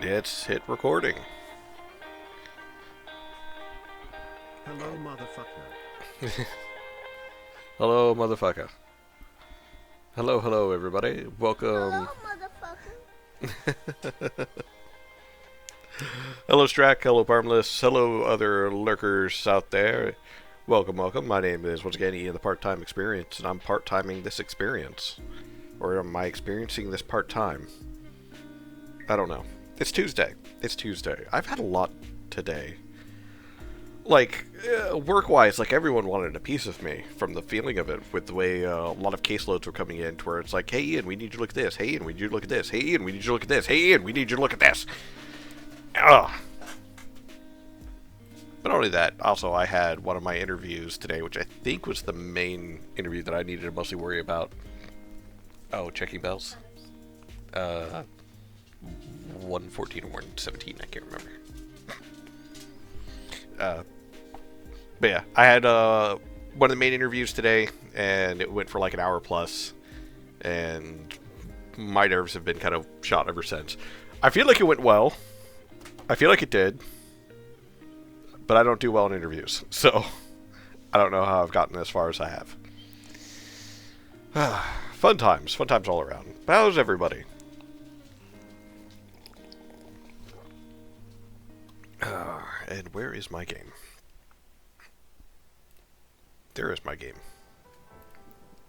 It's hit recording. Hello, motherfucker. Hello, motherfucker. Hello, everybody. Hello, Welcome. motherfucker. Hello, Strack. Hello, Barmless. Hello, other lurkers out there. Welcome. My name is, once again, Ian the Part-Time Experience, and I'm part-timing this experience. Or am I experiencing this part-time? I don't know. It's Tuesday. I've had a lot today. Like, work-wise, like, everyone wanted a piece of me from the feeling of it, with the way a lot of caseloads were coming in, to where it's like, hey, Ian, we need you to look at this. Hey, Ian, we need you to look at this. Hey, Ian, we need you to look at this. Hey, Ian, we need you to look at this. Ugh. But not only that, also, I had one of my interviews today, which I think was the main interview that I needed to mostly worry about. Oh, checking bells. 114 or 117, I can't remember. But yeah, I had one of the main interviews today, and it went for like an hour plus, and my nerves have been kind of shot ever since. I feel like it went well. I feel like it did, but I don't do well in interviews, so I don't know how I've gotten as far as I have. Fun times all around. But how's everybody? And where is my game? There is my game.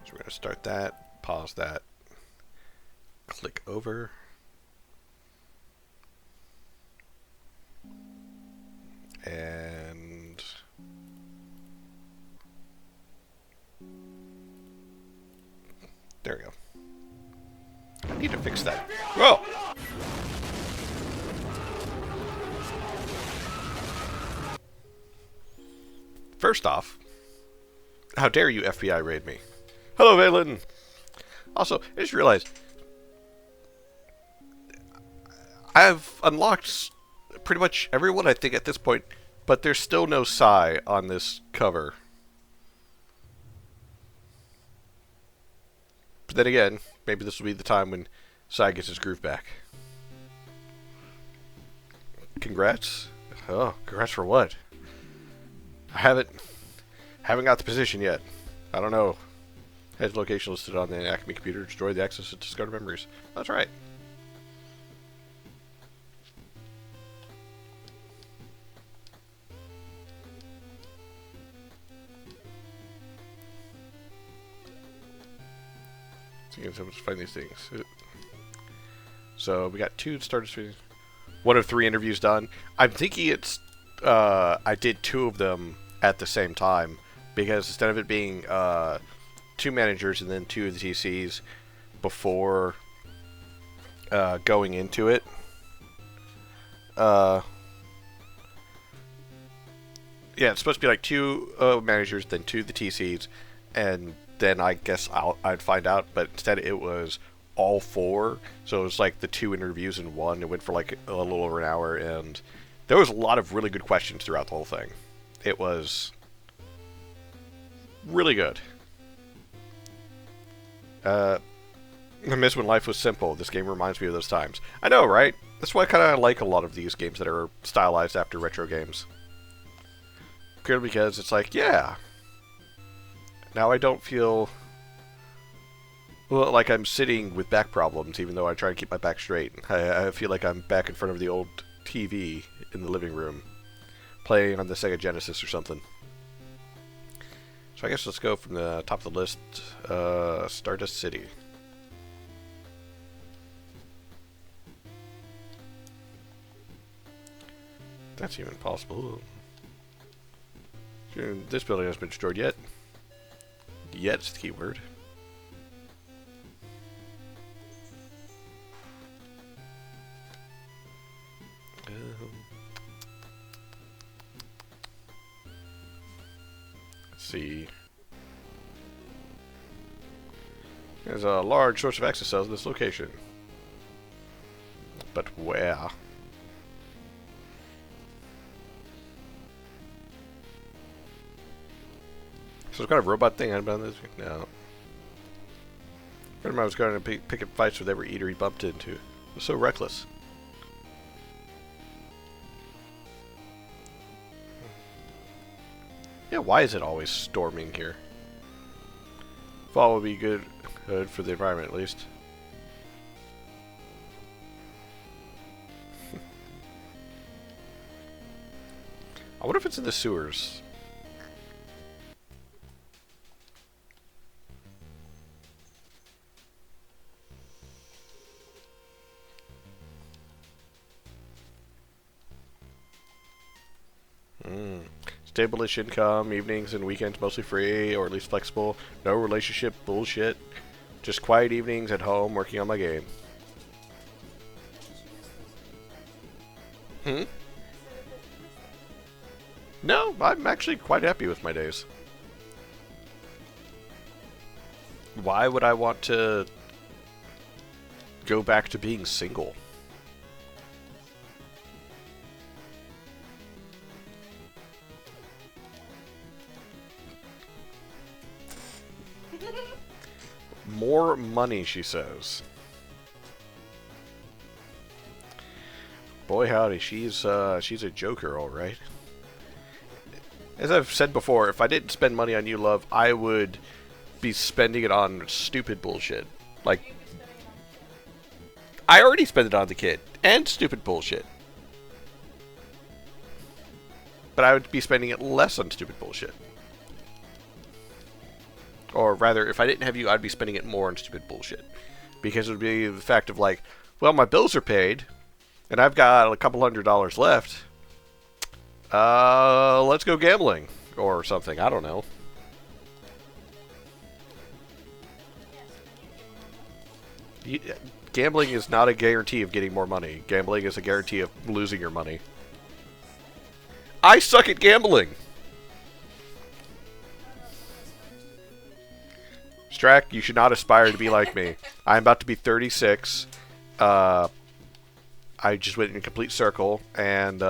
So we're going to start that, pause that, click over. And there we go. I need to fix that. Whoa! First off, how dare you FBI raid me? Hello, Valen! Also, I just realized I've unlocked pretty much everyone, I think, at this point, but there's still no Psy on this cover. But then again, maybe this will be the time when Psy gets his groove back. Congrats? Oh, congrats for what? I haven't got the position yet. I don't know. Has location listed on the Acme computer. Destroy the access to discarded memories. That's right. See if someone's find these things. So we got two starters. One of three interviews done. I'm thinking it's I did two of them at the same time, because instead of it being two managers and then two of the TCs before going into it, yeah, it's supposed to be like two managers, then two of the TCs, and then I guess I'd find out, but instead it was all four, so it was like the two interviews in one. It went for like a little over an hour, and there was a lot of really good questions throughout the whole thing. It was really good. I miss when life was simple. This game reminds me of those times. I know, right? That's why I kind of like a lot of these games that are stylized after retro games. Purely because it's like, yeah, now I don't feel like I'm sitting with back problems, even though I try to keep my back straight. I feel like I'm back in front of the old TV in the living room, playing on the Sega Genesis or something. So I guess let's go from the top of the list. Stardust City. That's even possible. This building hasn't been destroyed yet. Yet is the key word. Let's see. There's a large source of access cells in this location. But where? So it's kind of robot thing I've done this? No. I was going to pick up fights with every eater he bumped into. It was so reckless. Yeah, why is it always storming here? Fall would be good for the environment, at least. I wonder if it's in the sewers. Stable-ish income, evenings and weekends mostly free, or at least flexible. No relationship bullshit. Just quiet evenings at home working on my game. Hmm? No, I'm actually quite happy with my days. Why would I want to go back to being single? More money, she says. Boy howdy, she's a joker, all right. As I've said before, if I didn't spend money on you, love, I would be spending it on stupid bullshit. Like, I already spent it on the kid and stupid bullshit. But I would be spending it less on stupid bullshit. Or rather, if I didn't have you, I'd be spending it more on stupid bullshit. Because it would be the fact of like, well, my bills are paid, and I've got a couple $100 left. Let's go gambling. Or something, I don't know. Gambling is not a guarantee of getting more money. Gambling is a guarantee of losing your money. I suck at gambling! Strack, you should not aspire to be like me. I'm about to be 36. I just went in a complete circle, and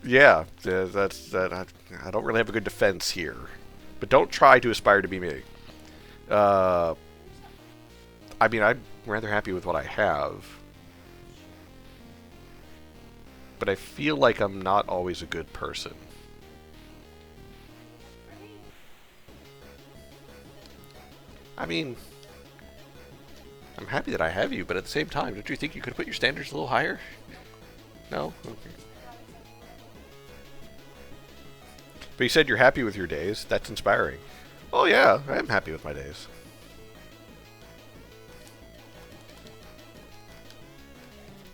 yeah, that's that. I don't really have a good defense here, but don't try to aspire to be me. I mean, I'm rather happy with what I have, but I feel like I'm not always a good person. I mean, I'm happy that I have you, but at the same time, don't you think you could put your standards a little higher? No? Okay. But you said you're happy with your days. That's inspiring. Oh yeah, I am happy with my days.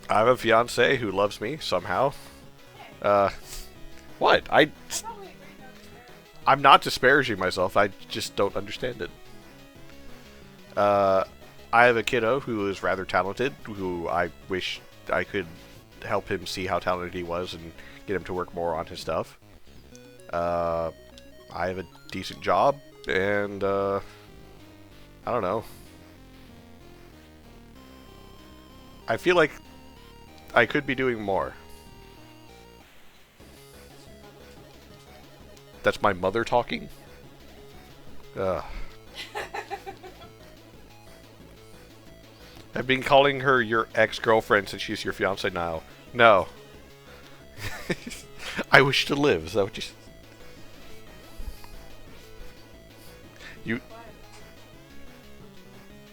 I have a fiance who loves me somehow. What? I'm not disparaging myself. I just don't understand it. I have a kiddo who is rather talented, who I wish I could help him see how talented he was and get him to work more on his stuff. I have a decent job, and I don't know. I feel like I could be doing more. That's my mother talking? Ugh. I've been calling her your ex-girlfriend since she's your fiance now. No. I wish to live. Is that what you said? You...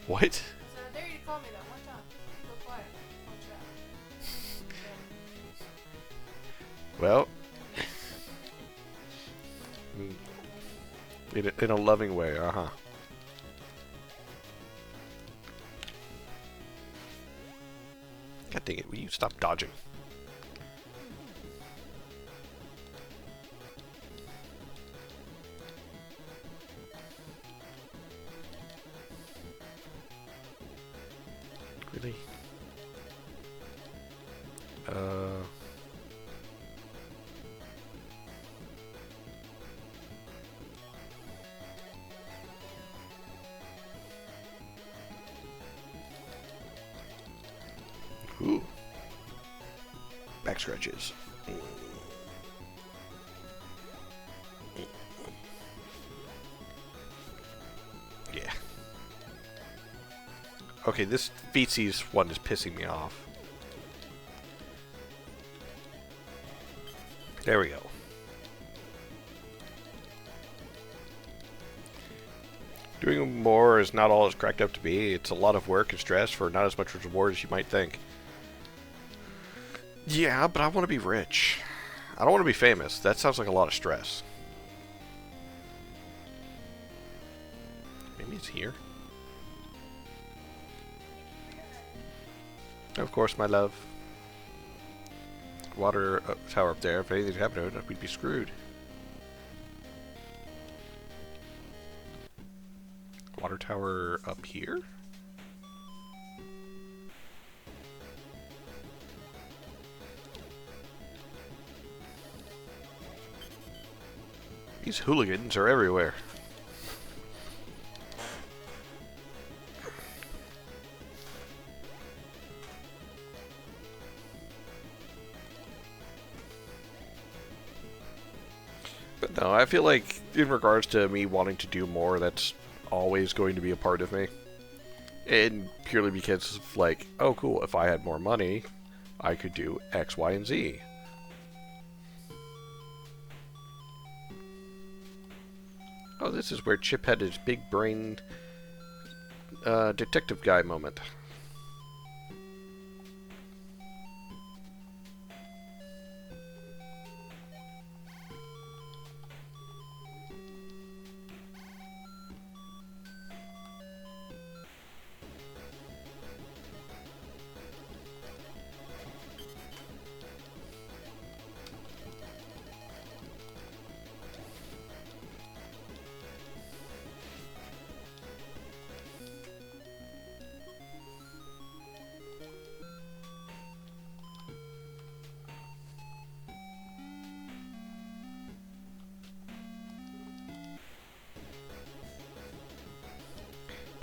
What? So I dare you to call me that one time. Go quiet. Well... in a loving way, uh-huh. God dang it, will you stop dodging? Really? Ooh. Back scratches. Yeah. Okay, this feces one is pissing me off. There we go. Doing more is not all it's cracked up to be. It's a lot of work and stress for not as much reward as you might think. Yeah, but I want to be rich. I don't want to be famous. That sounds like a lot of stress. Maybe it's here. Of course, my love. Water tower up there. If anything happened to it, we'd be screwed. Water tower up here? These hooligans are everywhere. But no, I feel like in regards to me wanting to do more, that's always going to be a part of me. And purely because of like, oh cool, if I had more money, I could do X, Y, and Z. Oh, this is where Chip had his big brain detective guy moment.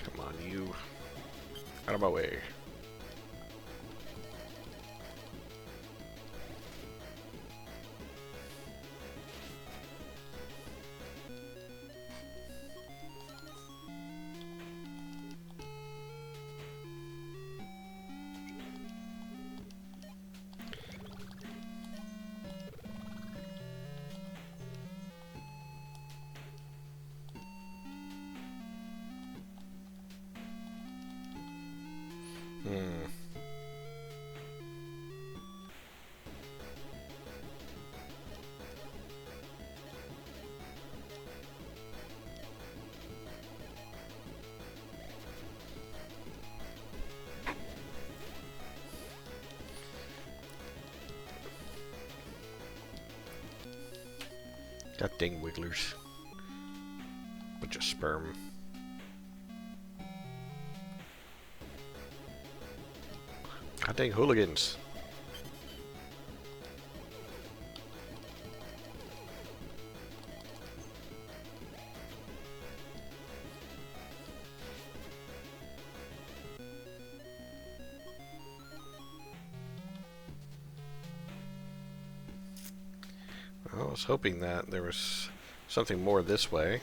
Come on, you. Out of my way. God dang wigglers. Bunch of sperm. God dang hooligans. Well, I was hoping that there was something more this way.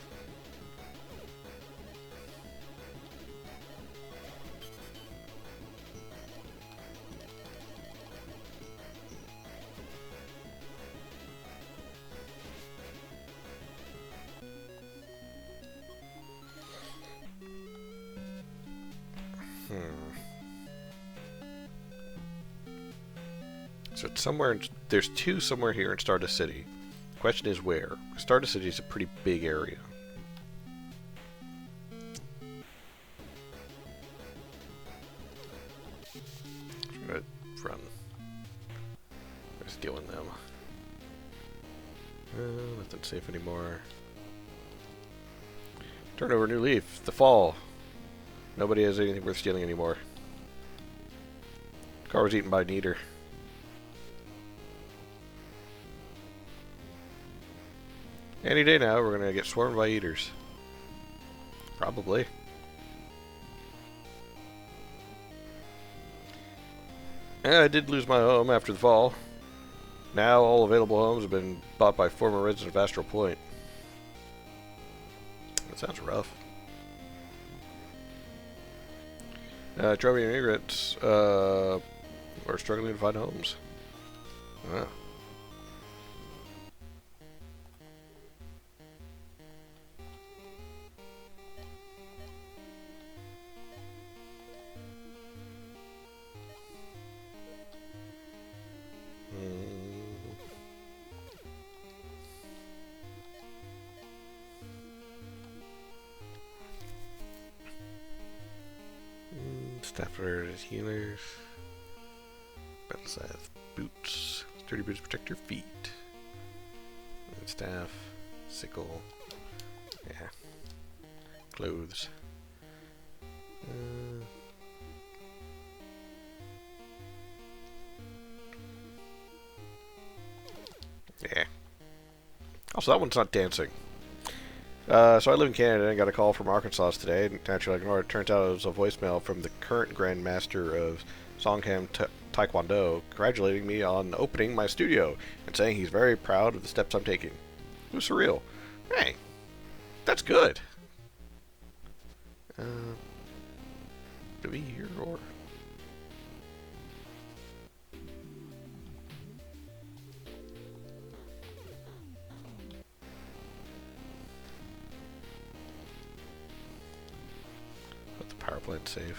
So it's somewhere, there's two somewhere here in Stardust City. Question is where? Stardust City is a pretty big area. I'm gonna run. Let's deal with them. Nothing safe anymore. Turn over a new leaf. The fall. Nobody has anything worth stealing anymore. Car was eaten by an eater. Any day now, we're gonna get swarmed by eaters. Probably. Yeah, I did lose my home after the fall. Now all available homes have been bought by former residents of Astral Point. That sounds rough. Troubled immigrants are struggling to find homes. Wow. Stafford is healers. Battle scythe. Boots. Sturdy boots protect your feet. And staff. Sickle. Yeah. Clothes. Yeah. Also, that one's not dancing. So I live in Canada and I got a call from Arkansas today. And naturally, I ignored it. Turns out it was a voicemail from the current Grand Master of Songham Taekwondo congratulating me on opening my studio and saying he's very proud of the steps I'm taking. It was surreal. Hey, that's good. To be here or... Let the power plant save.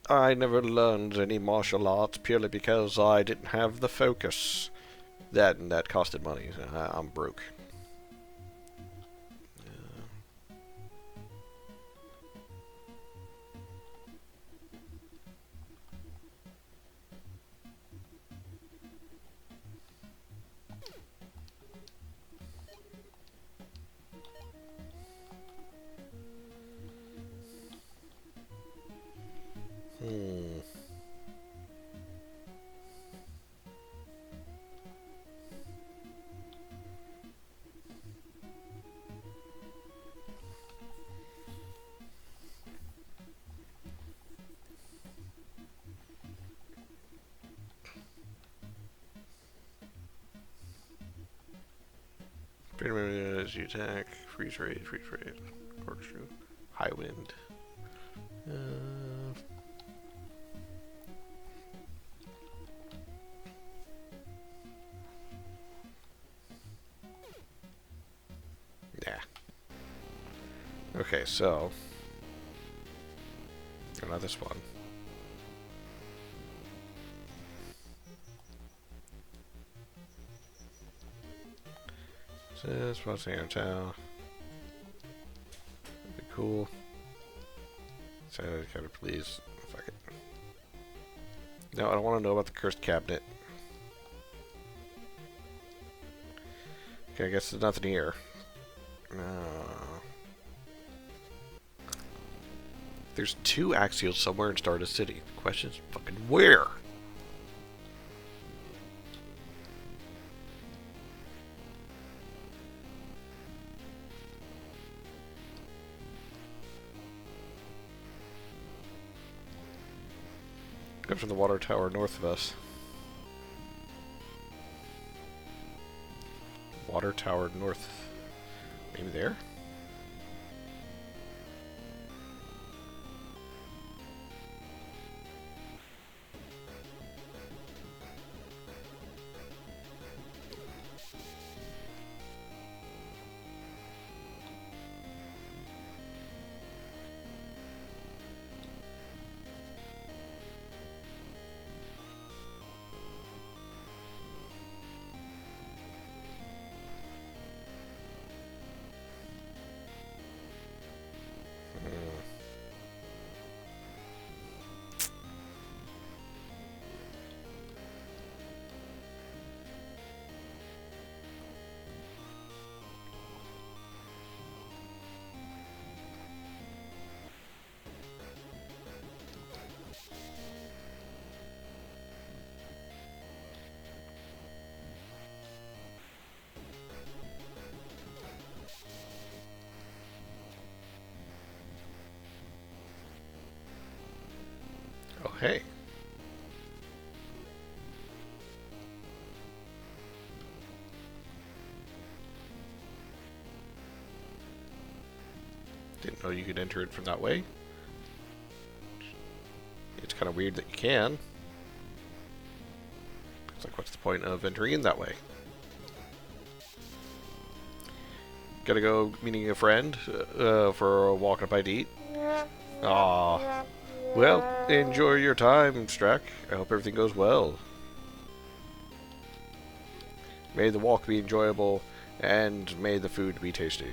I never learned any martial arts purely because I didn't have the focus. That costed money. I'm broke. As you attack, freeze rate, corkscrew, high wind. Yeah. Okay, so. Oh, not this one. This was Town. That'd be cool. So kind of please. Fuck it. No, I don't want to know about the cursed cabinet. Okay, I guess there's nothing here. There's 2 Axials somewhere in Stardust City. The question is fucking where? Come from the water tower north of us. Water tower north. Maybe there? Oh, hey. Didn't know you could enter it from that way. It's kind of weird that you can. It's like, what's the point of entering in that way? Gotta go meeting a friend for a walk up bite to eat. Aww. Well, enjoy your time, Strack. I hope everything goes well. May the walk be enjoyable, and may the food be tasty.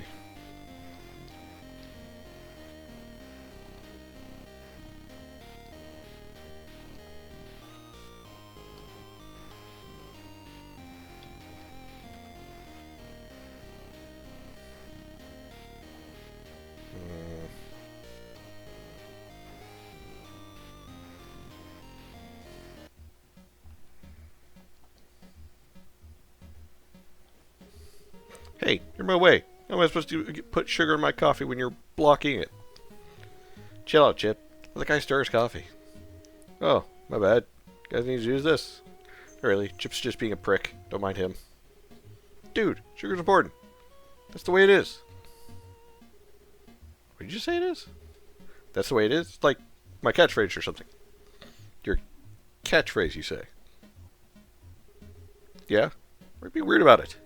Hey, you're in my way. How am I supposed to put sugar in my coffee when you're blocking it? Chill out, Chip. Let the guy stir his coffee. Oh, my bad. Guys need to use this. Not really. Chip's just being a prick. Don't mind him. Dude, sugar's important. That's the way it is. What did you say it is? That's the way it is? It's like my catchphrase or something. Your catchphrase, you say? Yeah? Or be weird about it.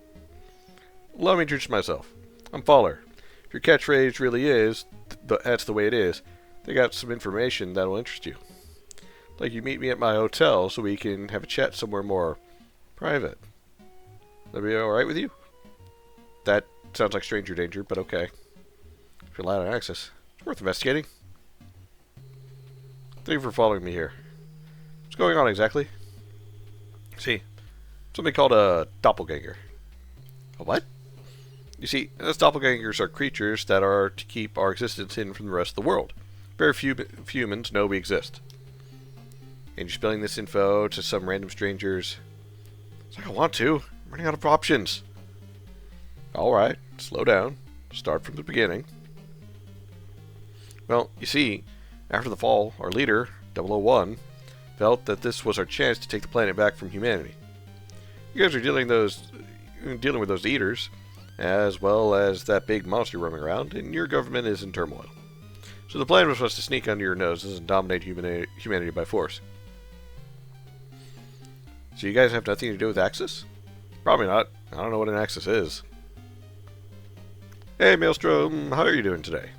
Let me introduce myself. I'm Faller. If your catchphrase really is, that's the way it is, they got some information that'll interest you. Like you meet me at my hotel so we can have a chat somewhere more private. That be alright with you? That sounds like stranger danger, but okay. If you're allowed access, it's worth investigating. Thank you for following me here. What's going on exactly? See, something called a doppelganger. A what? You see, us doppelgangers are creatures that are to keep our existence hidden from the rest of the world. Very few humans know we exist. And you're spilling this info to some random strangers. It's like I want to. I'm running out of options. Alright, slow down. Start from the beginning. Well, you see, after the fall, our leader, 001, felt that this was our chance to take the planet back from humanity. You guys are dealing with those eaters, as well as that big monster roaming around, and your government is in turmoil. So the plan was for us to sneak under your noses and dominate humanity by force. So you guys have nothing to do with Axis? Probably not. I don't know what an Axis is. Hey Maelstrom, how are you doing today?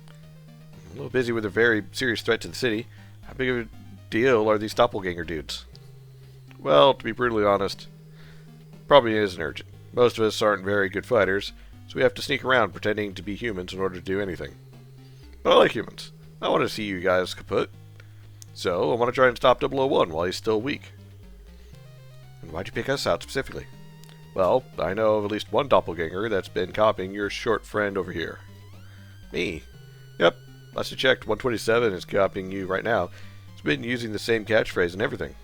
I'm a little busy with a very serious threat to the city. How big of a deal are these doppelganger dudes? Well, to be brutally honest, probably isn't urgent. Most of us aren't very good fighters, so we have to sneak around pretending to be humans in order to do anything. But I like humans. I want to see you guys kaput. So, I want to try and stop 001 while he's still weak. And why'd you pick us out specifically? Well, I know of at least one doppelganger that's been copying your short friend over here. Me? Yep, last I checked, 127 is copying you right now. He's been using the same catchphrase and everything.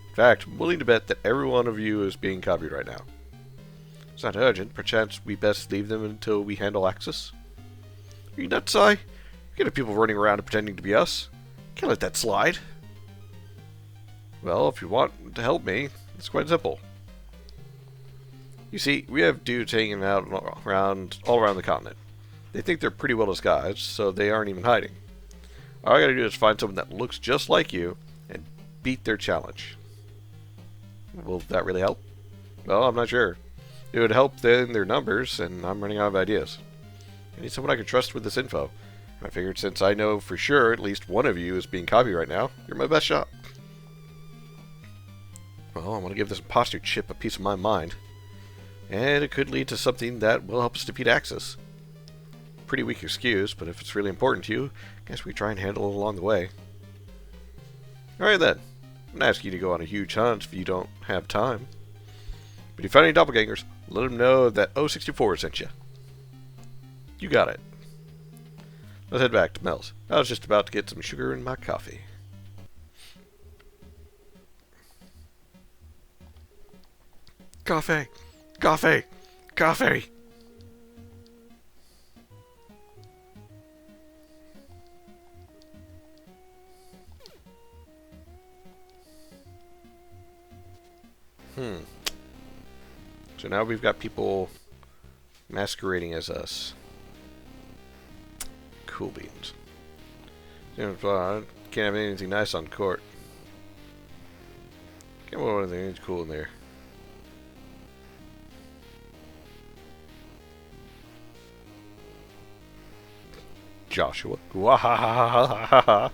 In fact, I'm willing to bet that every one of you is being copied right now. It's not urgent. Perchance we best leave them until we handle Axis. Are you nuts, Si? You have people running around and pretending to be us. Can't let that slide. Well, if you want to help me, it's quite simple. You see, we have dudes hanging out all around the continent. They think they're pretty well disguised, so they aren't even hiding. All I gotta do is find someone that looks just like you and beat their challenge. Will that really help? Well, I'm not sure. It would help in their numbers, and I'm running out of ideas. I need someone I can trust with this info. I figured since I know for sure at least one of you is being copied right now, you're my best shot. Well, I want to give this imposter chip a piece of my mind. And it could lead to something that will help us defeat Axis. Pretty weak excuse, but if it's really important to you, I guess we try and handle it along the way. Alright then. I'm not asking you to go on a huge hunt if you don't have time. But if you find any doppelgangers, let them know that 064 sent you. You got it. Let's head back to Mel's. I was just about to get some sugar in my coffee. Coffee! Coffee! Coffee! So now we've got people masquerading as us. Cool beans. Can't have anything nice on court. Can't have anything cool in there. Joshua. Wahahaha.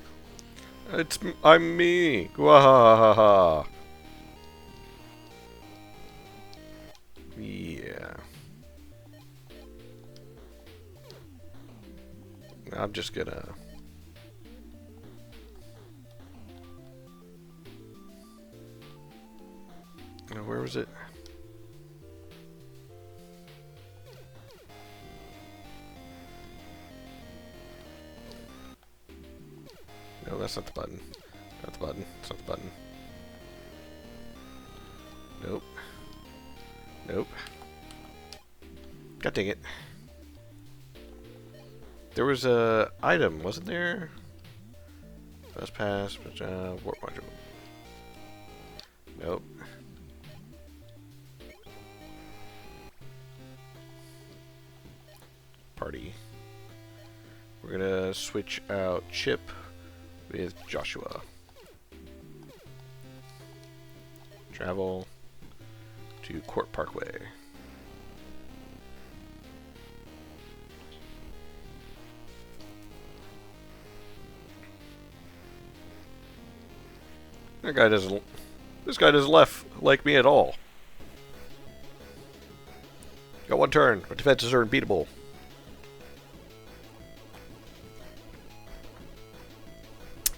I'm me. Wahahaha. Yeah. I'm just gonna. Where was it? No, that's not the button. Not the button. It's not the button. Nope. Nope. God dang it. There was a item, wasn't there? Fast pass, warp module. Nope. Party. We're gonna switch out Chip with Joshua. Travel to Court Parkway. This guy doesn't left like me at all. Got one turn. My defenses are unbeatable.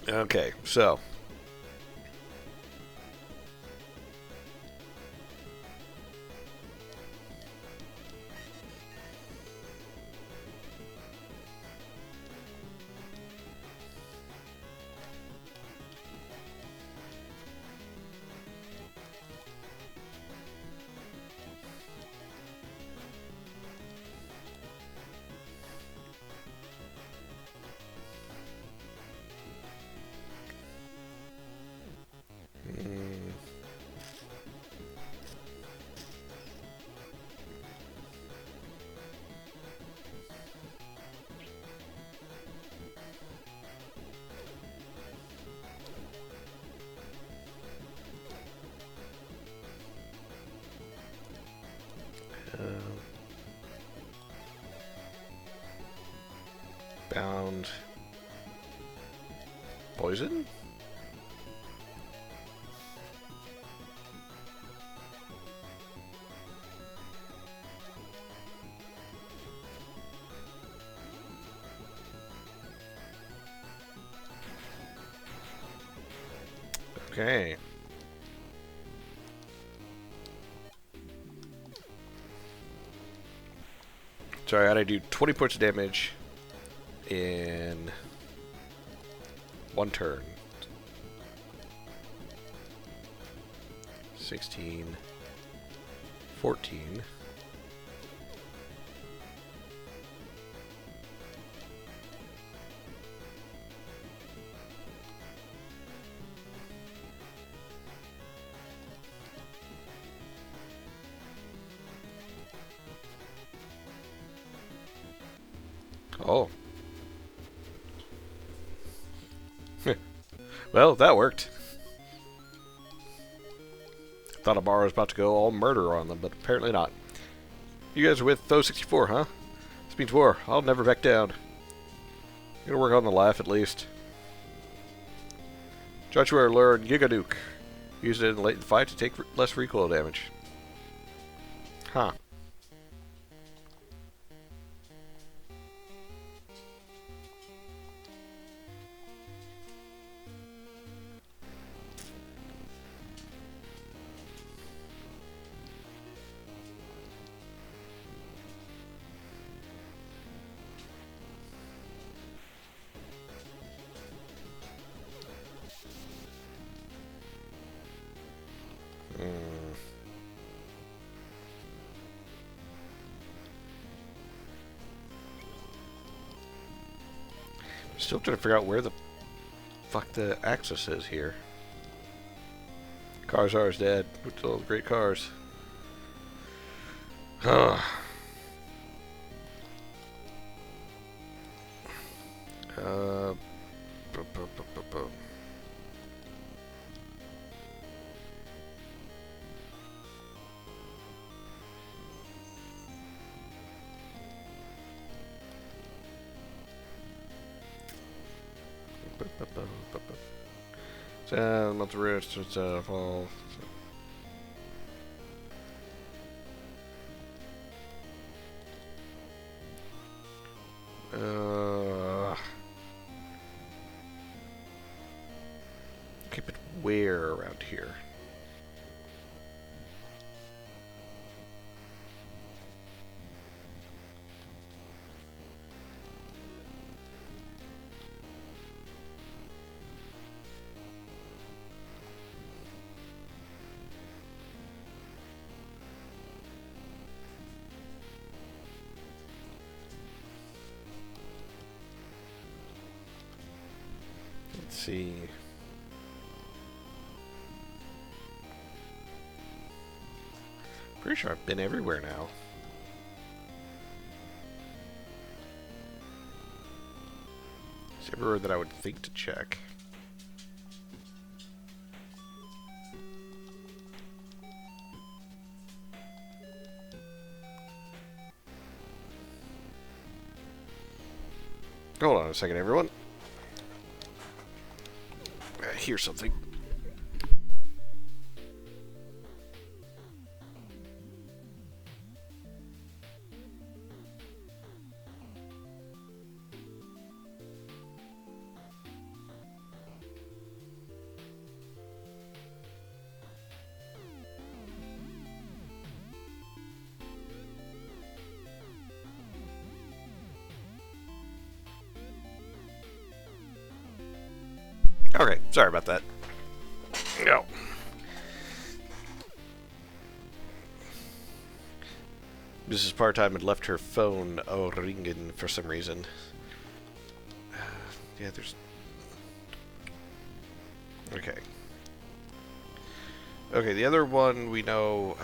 Okay, so. Bound. Poison? Okay. So I gotta do 20 points of damage in one turn. 16, 14. Oh. Well, that worked. Thought Amara was about to go all murder on them, but apparently not. You guys are with Tho 64, huh? This means war. I'll never back down. I'm gonna work on the laugh at least. Joshua learned Gigaduke. Used it in late fight to take less recoil damage. Huh. Still trying to figure out where the fuck the axis is here. Karzar is dead. With all the great cars. Huh. Month of rest. It's fall. Keep it where around here? Let's see. Pretty sure I've been everywhere now. It's everywhere that I would think to check. Hold on a second, everyone. I hear something. Okay, sorry about that. No. Mrs. Part-Time had left her phone ringing for some reason. Yeah, there's... Okay. Okay, the other one we know...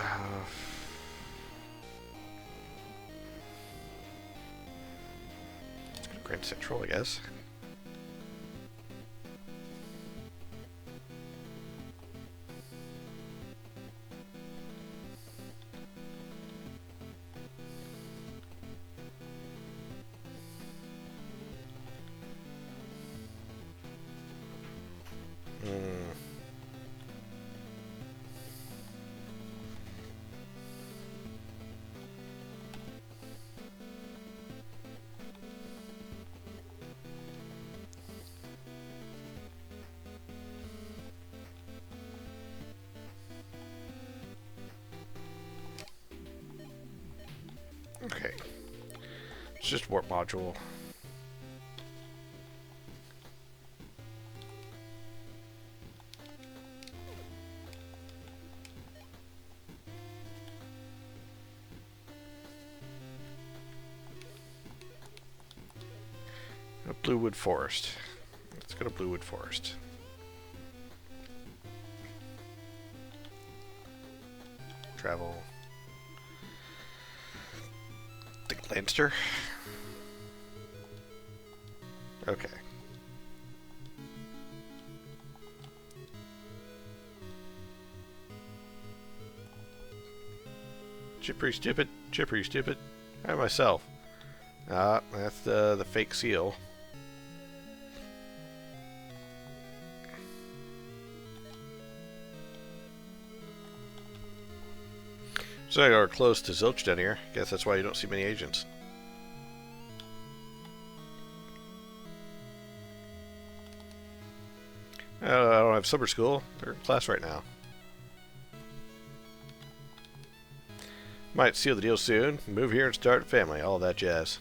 Let's go to Grand Central, I guess. Okay. It's just warp module. Bluewood Forest. Let's go to Bluewood Forest. Travel. Think Lancaster. Okay. Chippery stupid. Chippery stupid. I myself. Ah, that's the fake seal. So I are close to Zilch down here. Guess that's why you don't see many agents. I don't have summer school. They're in class right now. Might seal the deal soon. Move here and start a family. All that jazz.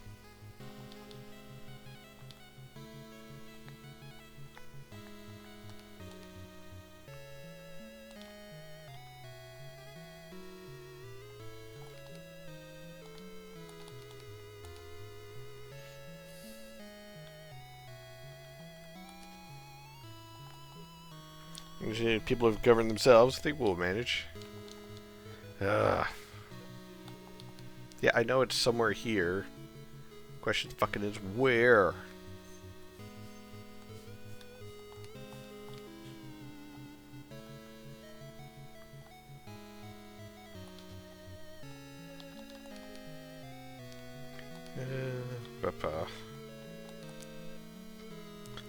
People have governed themselves. I think we'll manage. Yeah, I know it's somewhere here. Question fucking is where?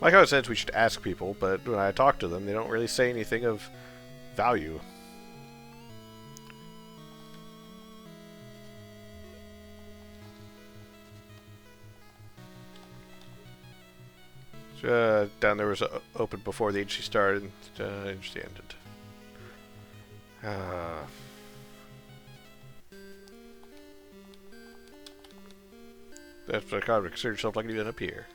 Like how it says we should ask people, but when I talk to them, they don't really say anything of value. Down there was open before the agency started. Agency ended. That's what I call it. Consider yourself like you did up here.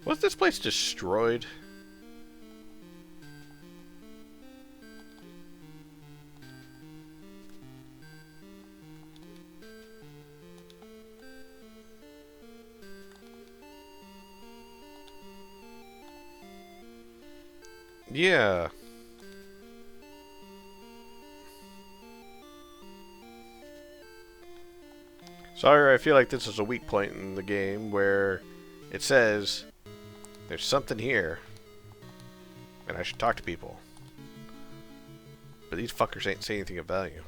Was this place destroyed? Yeah. Sorry, I feel like this is a weak point in the game where it says there's something here and I should talk to people. But these fuckers ain't saying anything of value.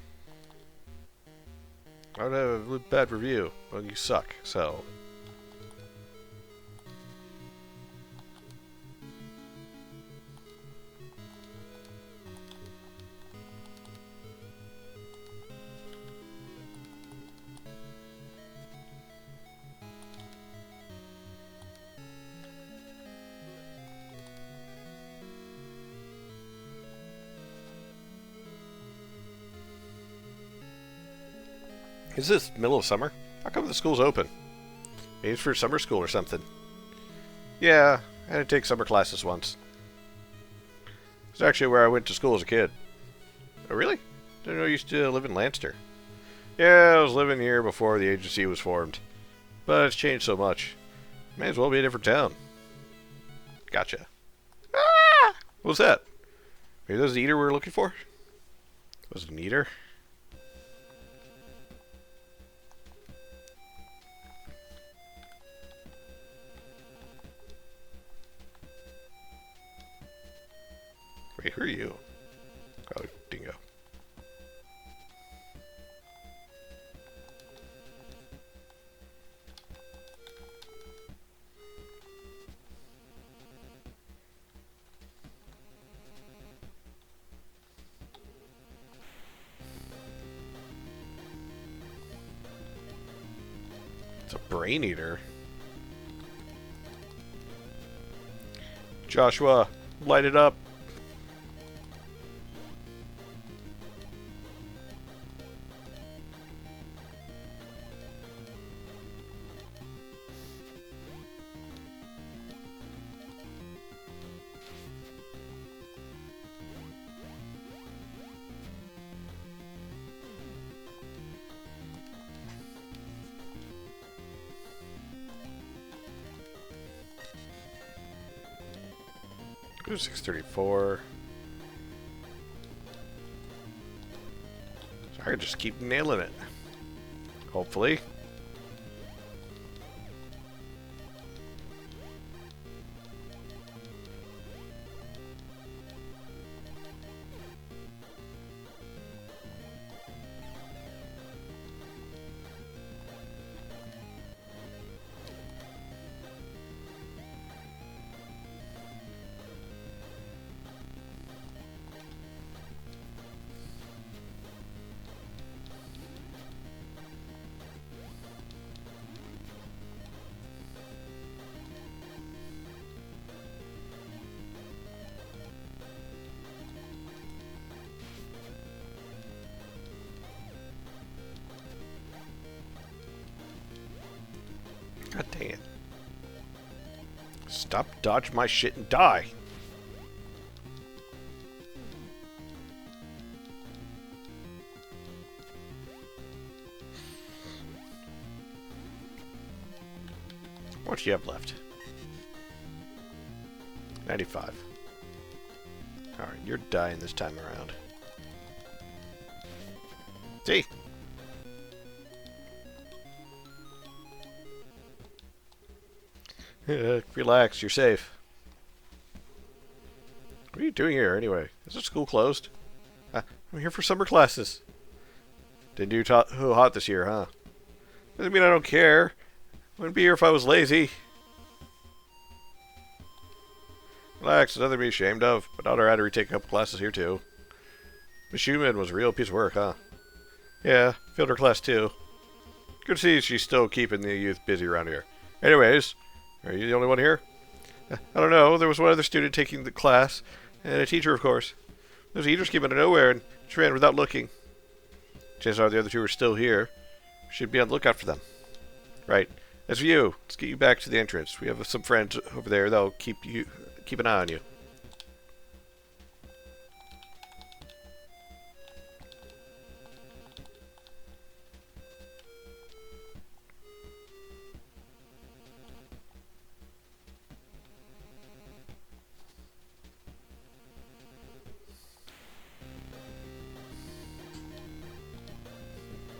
I would have a bad review. Well, you suck, so. Is this middle of summer? How come the school's open? Maybe it's for summer school or something. Yeah, I had to take summer classes once. It's actually where I went to school as a kid. Oh, really? Didn't know you used to live in Lancaster. Yeah, I was living here before the agency was formed. But it's changed so much. May as well be a different town. Gotcha. Ah! What was that? Maybe that was the eater we were looking for? Was it an eater? Wait, who are you? Oh, dingo. It's a brain eater. Joshua, light it up. Ooh, 634. So I can just keep nailing it. Hopefully. God dang it. Stop, dodge my shit, and die. What do you have left? 95. Alright, you're dying this time around. See? Relax, you're safe. What are you doing here, anyway? Is the school closed? I'm here for summer classes. Didn't do too hot this year, huh? Doesn't mean I don't care. Wouldn't be here if I was lazy. Relax, there's nothing to be ashamed of. My daughter had to retake a couple classes here, too. Miss Schumann was a real piece of work, huh? Yeah, failed her class, too. Good to see she's still keeping the youth busy around here. Anyways, are you the only one here? I don't know. There was one other student taking the class, and a teacher, of course. Those eaters came out of nowhere and she ran without looking. Chances are the other two are still here. We should be on the lookout for them. Right. As for you, let's get you back to the entrance. We have some friends over there that'll keep an eye on you.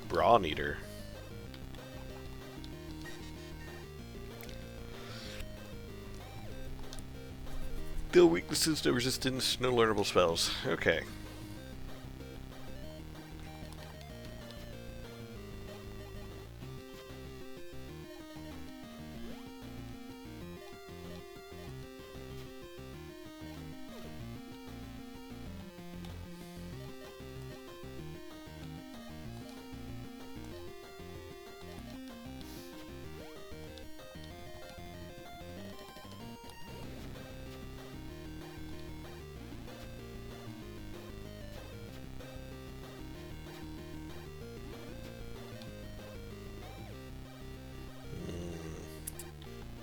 Brawn Eater. No weaknesses, no resistance, no learnable spells. Okay.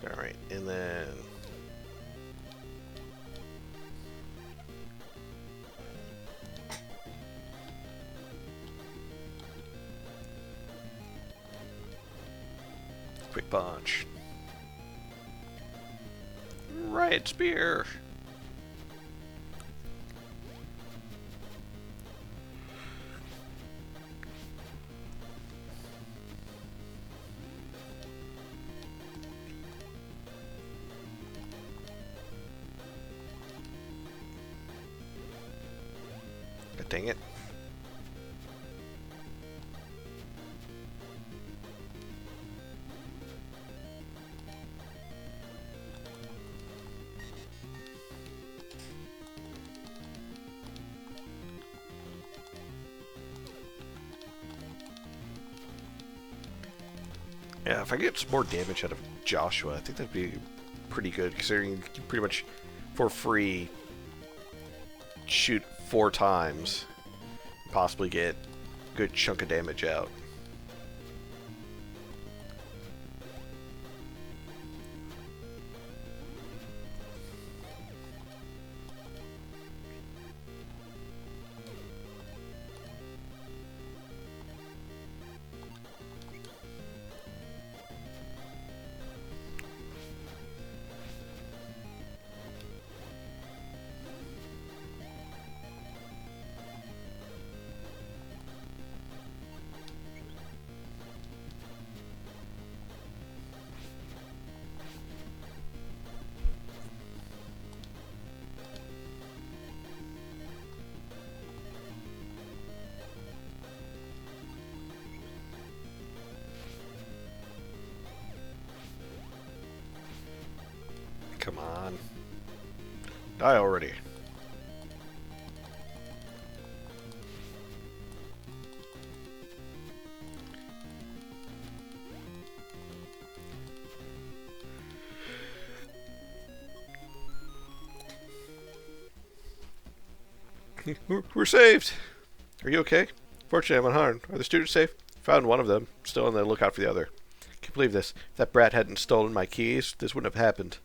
Alright, and then... Quick punch. Riot Spear! Dang it. Yeah, if I get some more damage out of Joshua, I think that'd be pretty good, considering you can pretty much, for free, shoot 4 times, possibly get a good chunk of damage out. Come on. Die already. We're saved! Are you okay? Fortunately, I'm unharmed. Are the students safe? Found one of them. Still on the lookout for the other. Can't believe this. If that brat hadn't stolen my keys, this wouldn't have happened.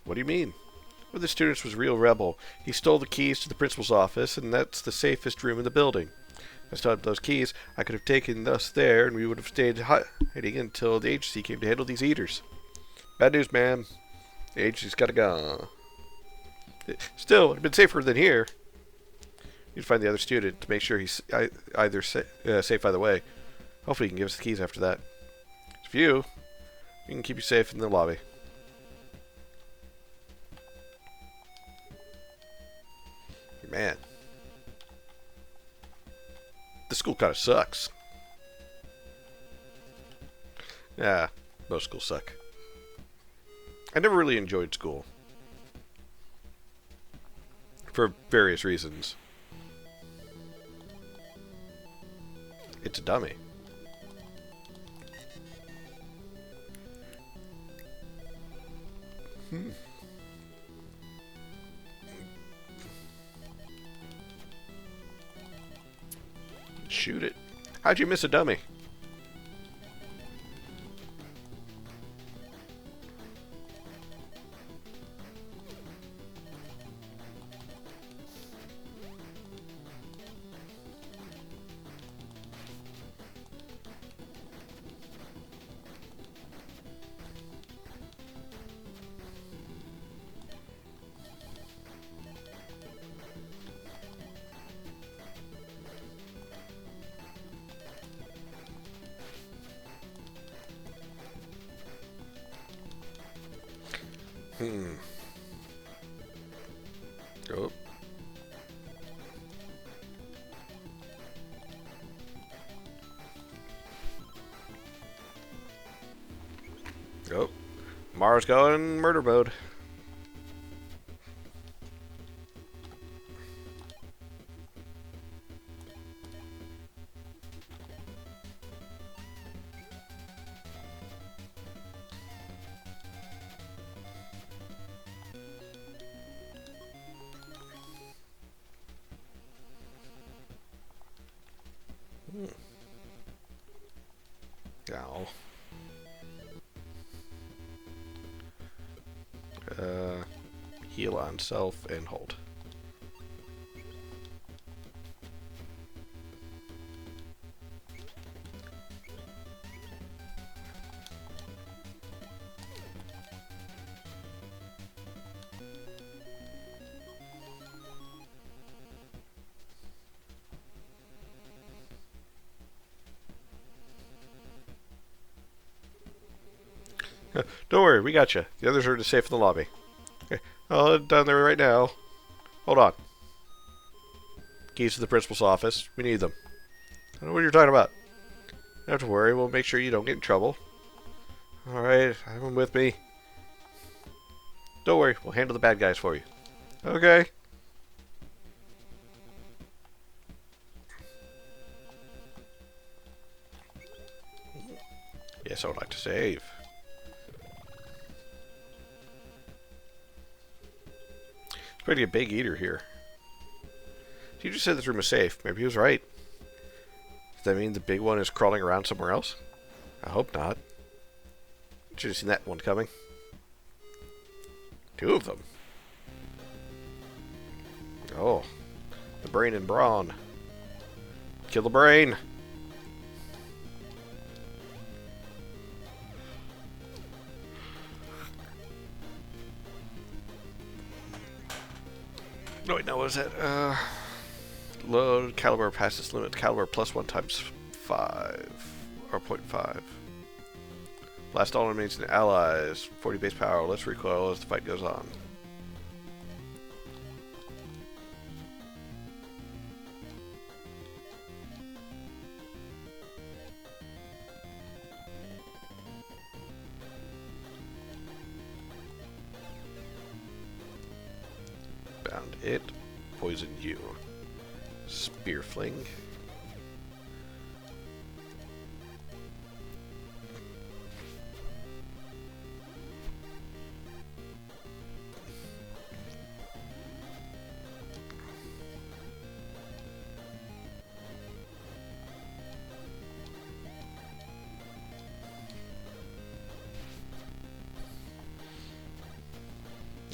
What do you mean? One of the students was a real rebel. He stole the keys to the principal's office, and that's the safest room in the building. If I still had those keys, I could have taken us there, and we would have stayed hiding until the agency came to handle these eaters. Bad news, ma'am. The agency's gotta go. Still, it'd been safer than here. You'd find the other student to make sure he's either safe either way. Hopefully he can give us the keys after that. As for you, we can keep you safe in the lobby. Man. The school kind of sucks. Yeah, most schools suck. I never really enjoyed school. For various reasons. It's a dummy. Shoot it. How'd you miss a dummy? Oh. Oh. Mara's going murder mode. Ow. Heal on self and hold. Don't worry, we got you. The others are safe in the lobby. Okay. Oh, down there right now. Hold on. Keys to the principal's office. We need them. I don't know what you're talking about. Don't have to worry. We'll make sure you don't get in trouble. Alright, have them with me. Don't worry. We'll handle the bad guys for you. Okay. Yes, I would like to save. It's pretty a big eater here. He just said this room is safe. Maybe he was right. Does that mean the big one is crawling around somewhere else? I hope not. Should have seen that one coming. Two of them. Oh. The brain and brawn. Kill the brain. No, wait, no, what is that? Load caliber past its limit. Caliber plus 1 times 5. Or 0.5. Blast all enemies and allies. 40 base power. Let's recoil as the fight goes on. Bound it. Poison you. Spear fling.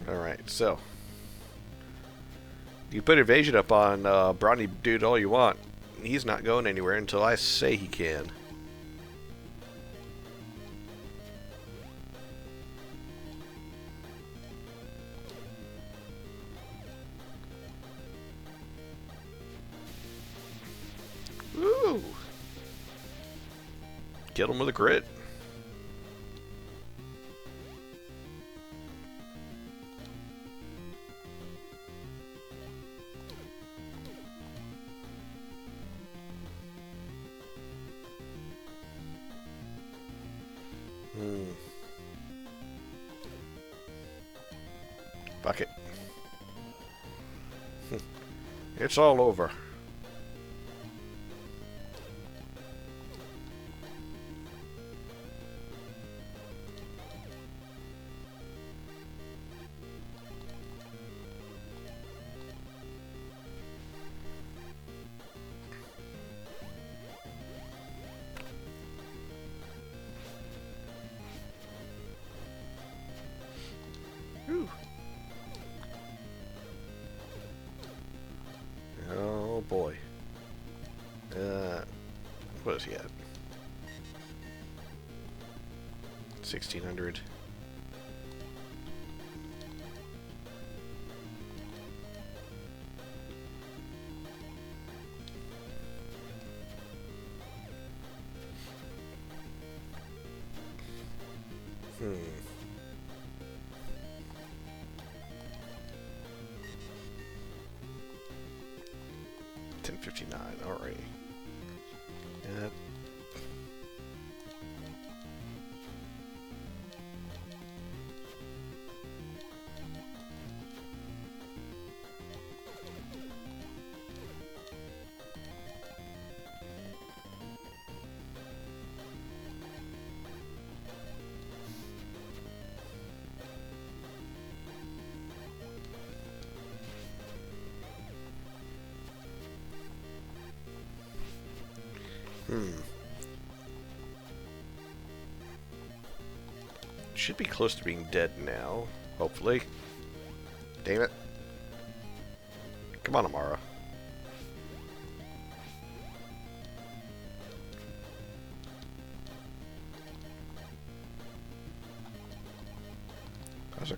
Alright, so you put evasion up on Brawny Dude all you want. He's not going anywhere until I say he can. Woo! Killed him with a crit. Hmm. Fuck it. It's all over. Whew. Oh boy. What is he at? 1600. Hmm. 1059. Alright. Yep. Hmm. Should be close to being dead now, hopefully. Damn it. Come on, Amara.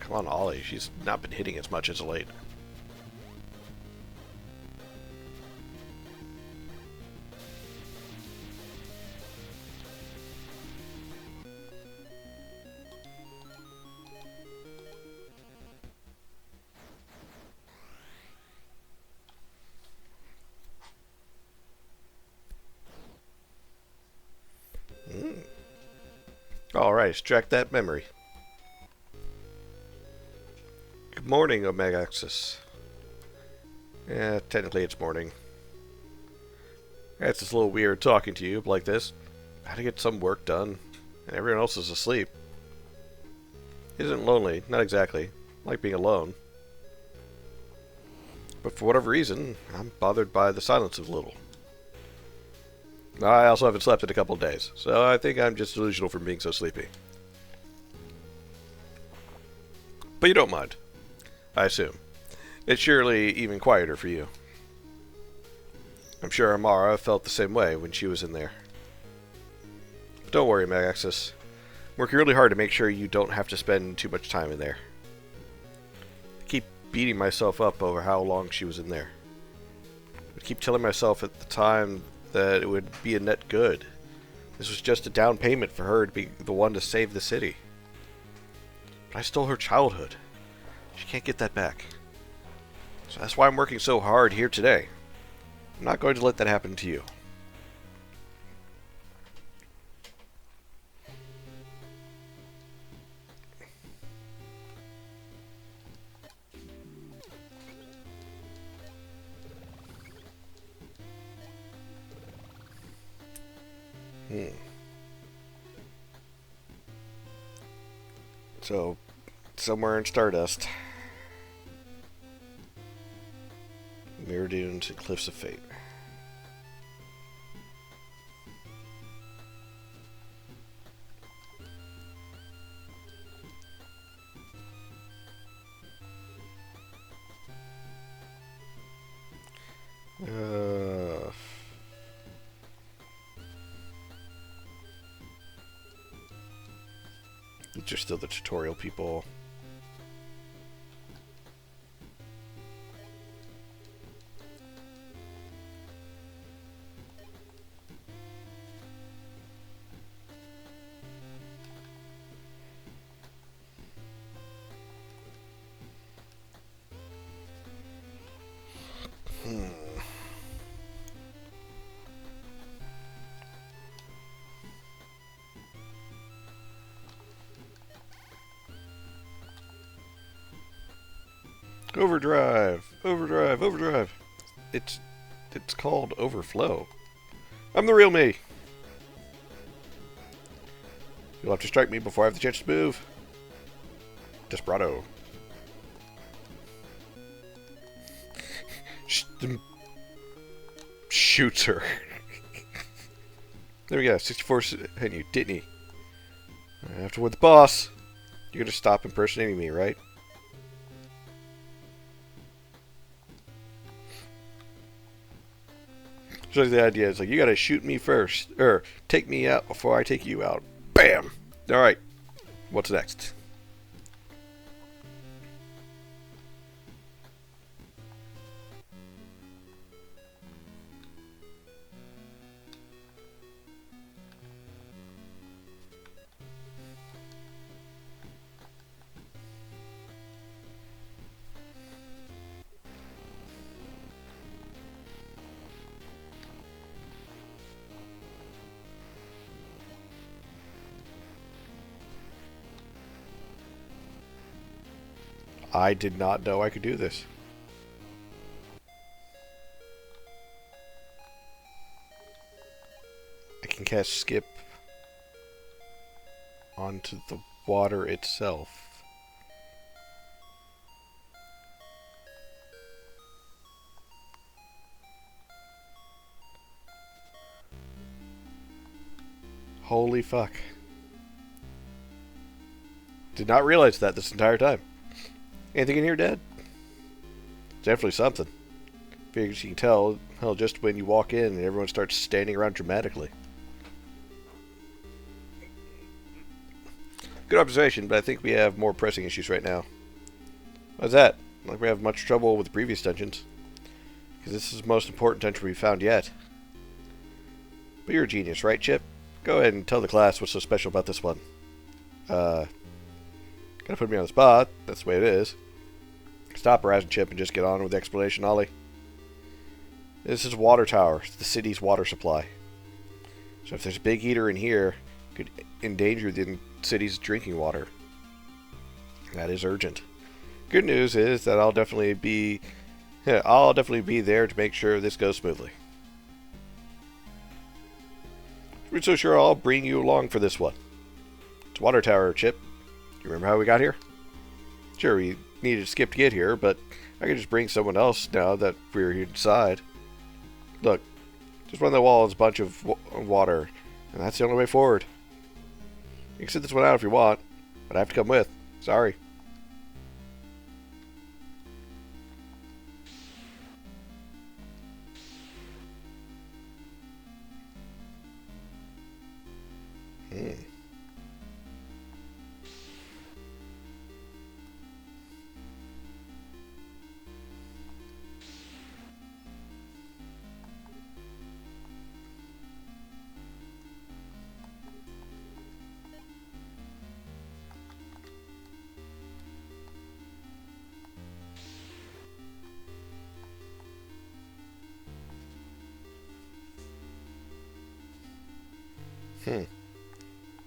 Come on, Ollie. She's not been hitting as much as of late. Alright, extract that memory. Good morning, Omega Axis. Yeah, technically it's morning. It's just a little weird talking to you like this. How to get some work done, and everyone else is asleep. It isn't lonely, not exactly. I like being alone. But for whatever reason, I'm bothered by the silence a little. I also haven't slept in a couple of days, so I think I'm just delusional from being so sleepy. But you don't mind, I assume. It's surely even quieter for you. I'm sure Amara felt the same way when she was in there. But don't worry, Magaxis. I'm working really hard to make sure you don't have to spend too much time in there. I keep beating myself up over how long she was in there. I keep telling myself at the time that it would be a net good. This was just a down payment for her to be the one to save the city. But I stole her childhood. She can't get that back. So that's why I'm working so hard here today. I'm not going to let that happen to you. So, somewhere in Stardust. Mirror Dunes and Cliffs of Fate. These are still the tutorial people. Overdrive! Overdrive! Overdrive! It's called overflow. I'm the real me! You'll have to strike me before I have the chance to move. Desperado. Shoots her. There we go. 64 hit you, didn't he? I have to win the boss. You're gonna stop impersonating me, right? So the idea is like, you gotta shoot me first, or take me out before I take you out. Bam! Alright, what's next? I did not know I could do this. I can cast skip onto the water itself. Holy fuck. Did not realize that this entire time. Anything in here, Dad? Definitely something. Figures you can tell, hell, just when you walk in and everyone starts standing around dramatically. Good observation, but I think we have more pressing issues right now. Why's that? Like we have much trouble with the previous dungeons. Because this is the most important dungeon we've found yet. But you're a genius, right, Chip? Go ahead and tell the class what's so special about this one. Gotta put me on the spot. That's the way it is. Stop harassing Chip and just get on with the explanation, Ollie. This is a water tower, the city's water supply. So if there's a big heater in here, it could endanger the city's drinking water. That is urgent. Good news is that I'll definitely be there to make sure this goes smoothly. We're so sure I'll bring you along for this one. It's a water tower, Chip. You remember how we got here? Sure, we needed to skip to get here, but I could just bring someone else now that we're here inside. Look, just run the wall is a bunch of water, and that's the only way forward. You can sit this one out if you want, but I have to come with. Sorry.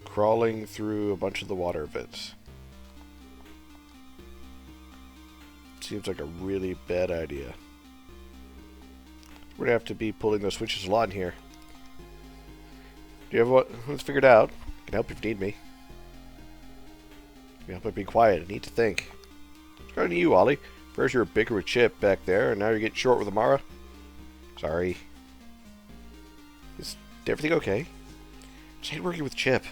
Crawling through a bunch of the water vents. Seems like a really bad idea. We're gonna have to be pulling those switches a lot in here. Do you have what? Let's figure it out. I can help if you need me. You can help me be quiet. I need to think. It's going to you, Ollie. First you were bickering with Chip back there, and now you're getting short with Amara. Sorry. Is everything okay? Just hate working with Chip.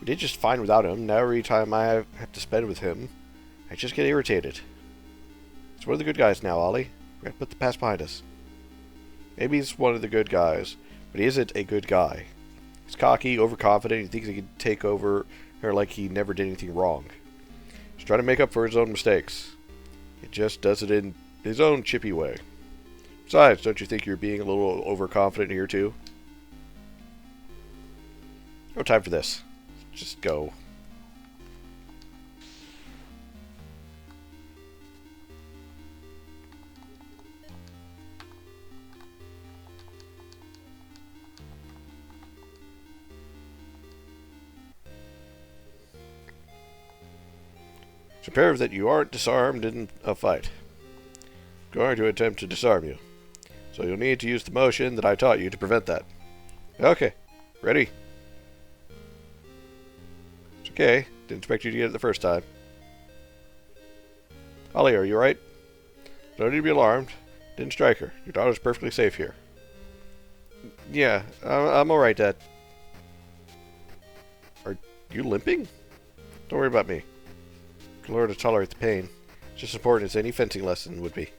We did just fine without him. Now every time I have to spend with him, I just get irritated. So we're the good guys now, Ollie. We gotta put the past behind us. Maybe he's one of the good guys, but he isn't a good guy. He's cocky, overconfident, he thinks he can take over her like he never did anything wrong. He's trying to make up for his own mistakes. He just does it in his own chippy way. Besides, don't you think you're being a little overconfident here too? No time for this. Just go. It's imperative that you aren't disarmed in a fight. I'm going to attempt to disarm you. So you'll need to use the motion that I taught you to prevent that. Okay. Ready? It's okay. Didn't expect you to get it the first time. Holly, are you right? Don't need to be alarmed. Didn't strike her. Your daughter's perfectly safe here. Yeah, I'm alright, Dad. Are you limping? Don't worry about me. I can learn to tolerate the pain. It's just as important as any fencing lesson would be.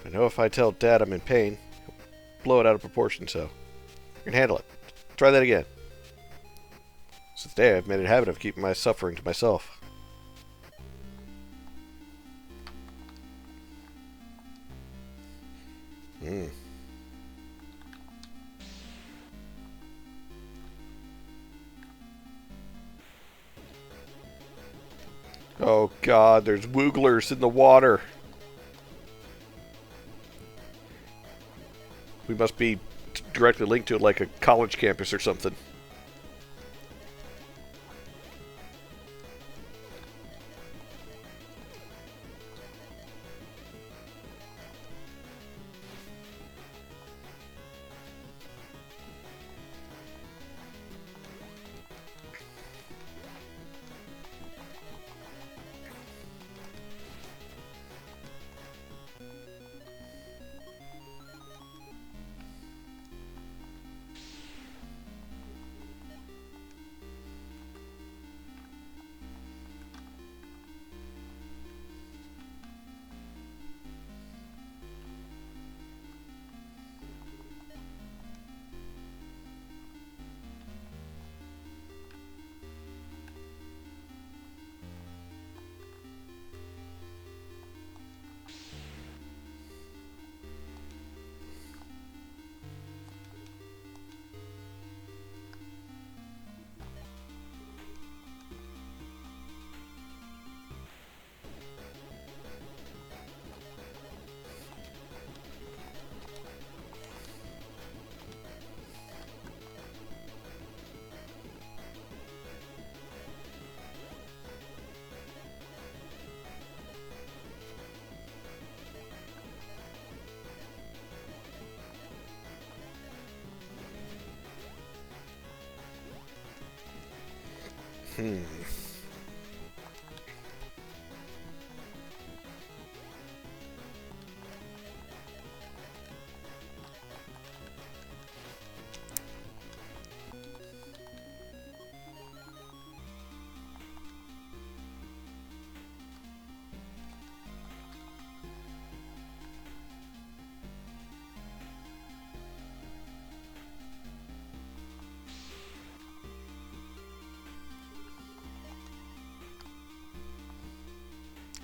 I know if I tell Dad I'm in pain, he'll blow it out of proportion, so I can handle it. Try that again. Since today, I've made a habit of keeping my suffering to myself. Oh god, there's wooglers in the water. We must be directly linked to like a college campus or something.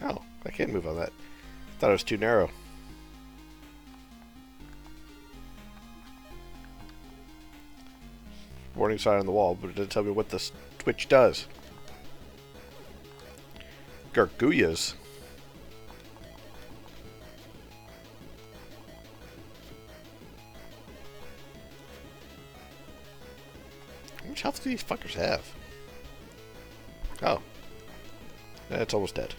Oh, I can't move on that. Thought it was too narrow. Warning sign on the wall, but it didn't tell me what the switch does. Gargouillas. How much health do these fuckers have? Oh. It's almost dead.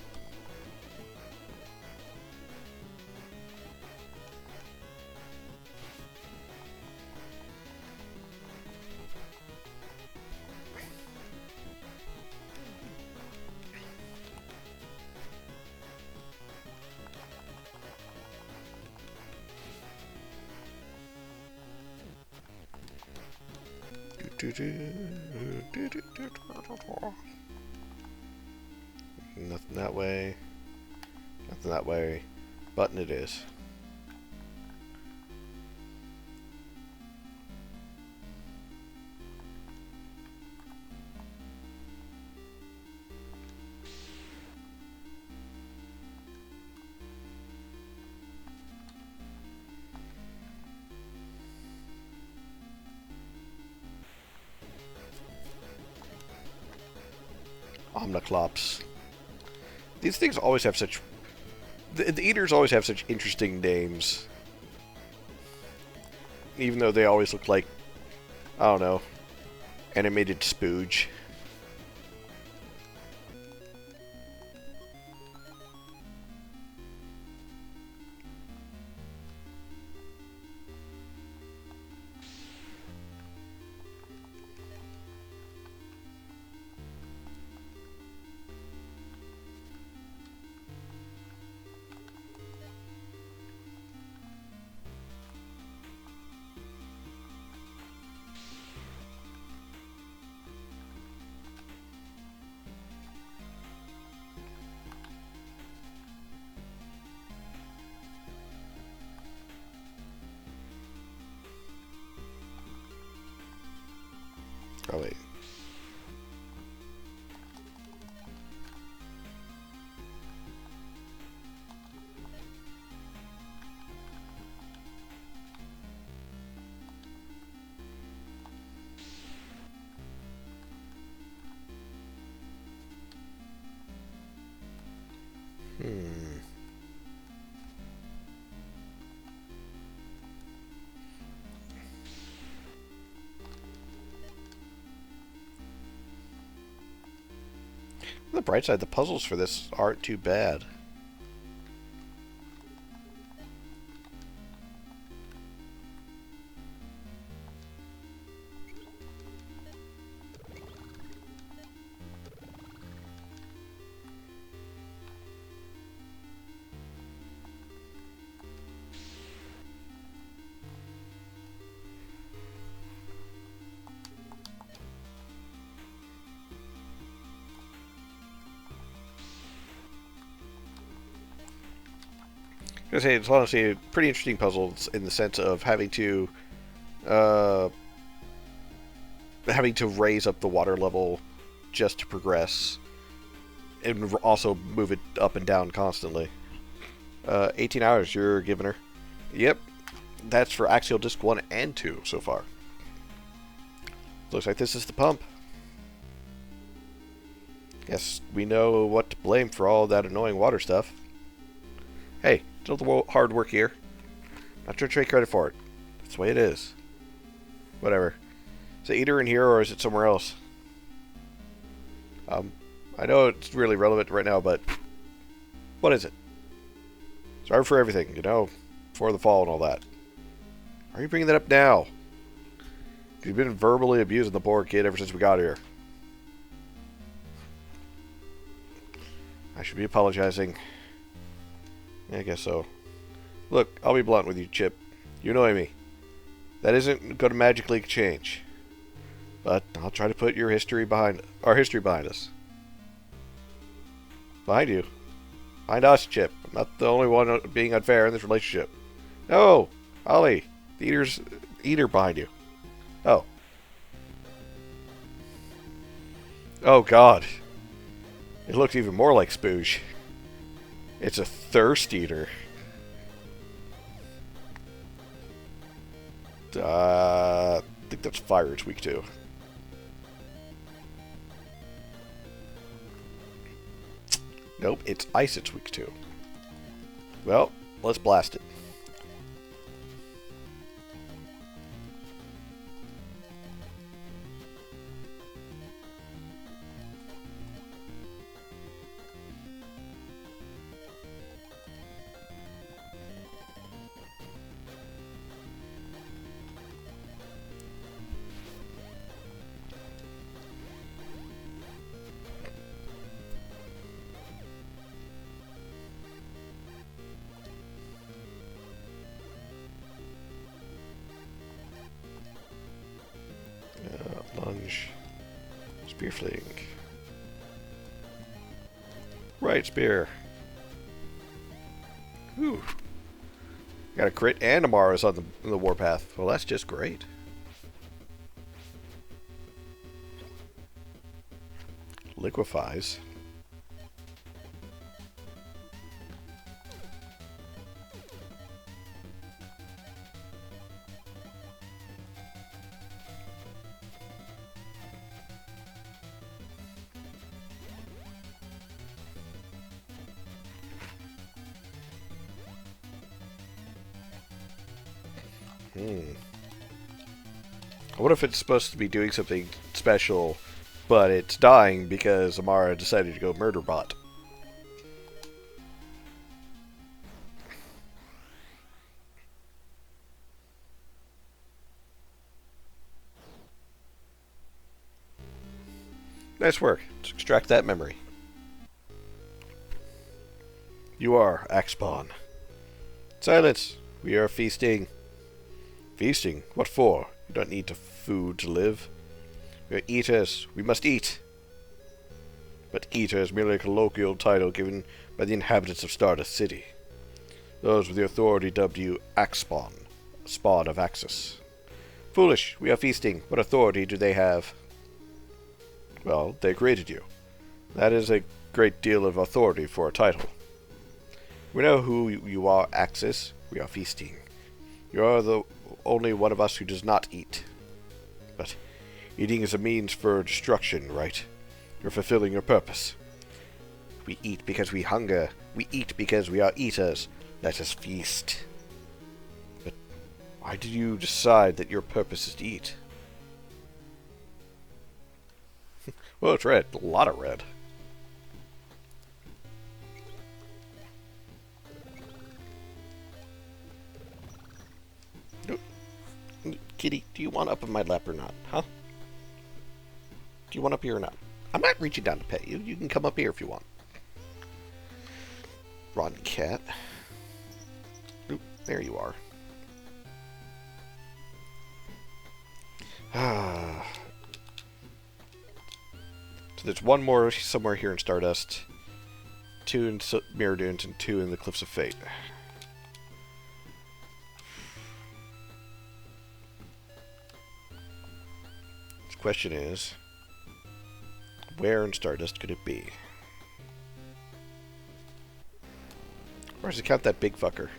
Nothing that way. Nothing that way. Button it is. Omniclops. These things always have such... The eaters always have such interesting names. Even though they always look like, I don't know, animated spooge. Hmm. On the bright side, the puzzles for this aren't too bad. I was gonna say, it's honestly a pretty interesting puzzle in the sense of uh, having to raise up the water level just to progress, and also move it up and down constantly. 18 hours you're giving her. Yep, that's for Axial Disc 1 and 2 so far. Looks like this is the pump. Guess we know what to blame for all that annoying water stuff. Hey, still the hard work here. Not trying to take credit for it. That's the way it is. Whatever. Is it either in here or is it somewhere else? I know it's really relevant right now, but what is it? Sorry for everything, you know, before the fall and all that. Why are you bringing that up now? You've been verbally abusing the poor kid ever since we got here. I should be apologizing. Yeah, I guess so. Look, I'll be blunt with you, Chip. You annoy me. That isn't going to magically change. But I'll try to put our history behind us. Behind you. Behind us, Chip. I'm not the only one being unfair in this relationship. No! Ollie! The eater behind you. Oh. Oh, God. It looks even more like Spooge. It's a thirst eater. I think that's fire. It's weak 2. Nope, it's ice. It's weak 2. Well, let's blast it. Lunge. Spear fling. Right spear. Whew. Got a crit and Amara's on the warpath. Well, that's just great. Liquefies. I wonder if it's supposed to be doing something special, but it's dying because Amara decided to go murder bot. Nice work. Let's extract that memory. You are Axpawn. Silence. We are feasting. Feasting? What for? You don't need food to live. We are eaters. We must eat. But eater is merely a colloquial title given by the inhabitants of Stardust City. Those with the authority dubbed you Axpawn, spawn of Axis. Foolish. We are feasting. What authority do they have? Well, they created you. That is a great deal of authority for a title. We know who you are, Axis. We are feasting. You are the only one of us who does not eat. But eating is a means for destruction, right? You're fulfilling your purpose. We eat because we hunger. We eat because we are eaters. Let us feast. But why did you decide that your purpose is to eat? Well, it's red. A lot of red. Kitty, do you want up in my lap or not? Huh? Do you want up here or not? I'm not reaching down to pet you. You can come up here if you want. Rotten cat. Oop, there you are. So there's one more somewhere here in Stardust. 2 in Mirror Dunes and 2 in the Cliffs of Fate. The question is, where in Stardust could it be? Or does it count that big fucker?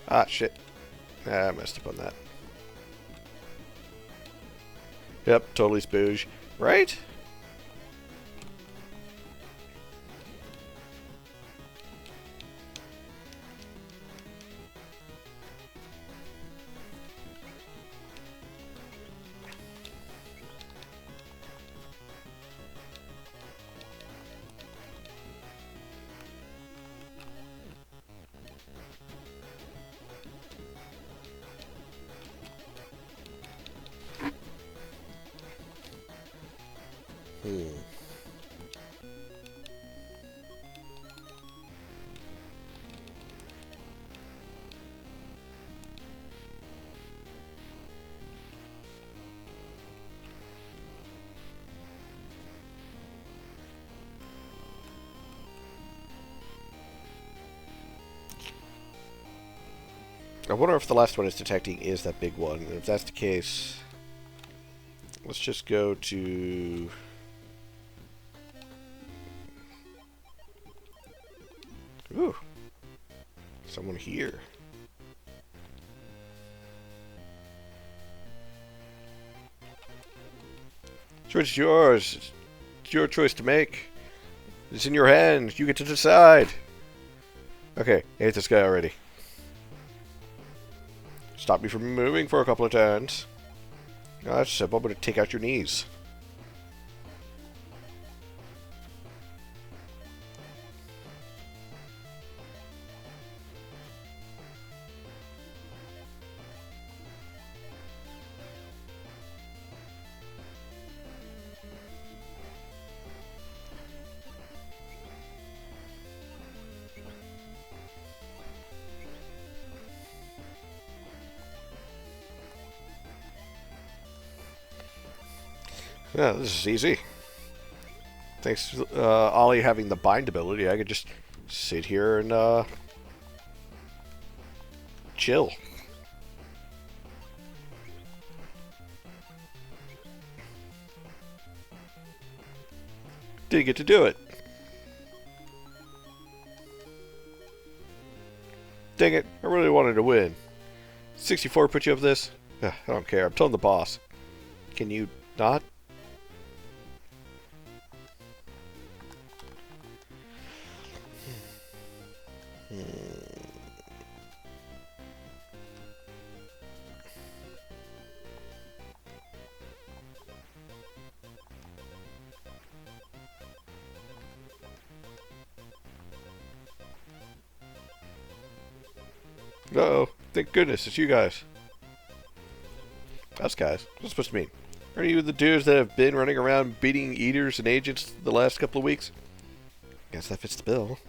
Ah, shit. I messed up on that. Yep, totally spooge. Right? I wonder if the last one it's detecting is that big one. And if that's the case, let's just go to... Ooh. Someone here. Choice is yours. It's your choice to make. It's in your hands. You get to decide. Okay, I hate this guy already. Stop me from moving for a couple of turns. No, that's simple. I'm going to take out your knees. Yeah, this is easy. Thanks to Ollie having the bind ability, I could just sit here and chill. Didn't get to do it. Dang it, I really wanted to win. 64 put you up this? Ugh, I don't care, I'm telling the boss. Can you not? Uh-oh. Thank goodness, it's you guys. Us guys. What's it supposed to mean? Are you the dudes that have been running around beating eaters and agents the last couple of weeks? Guess that fits the bill.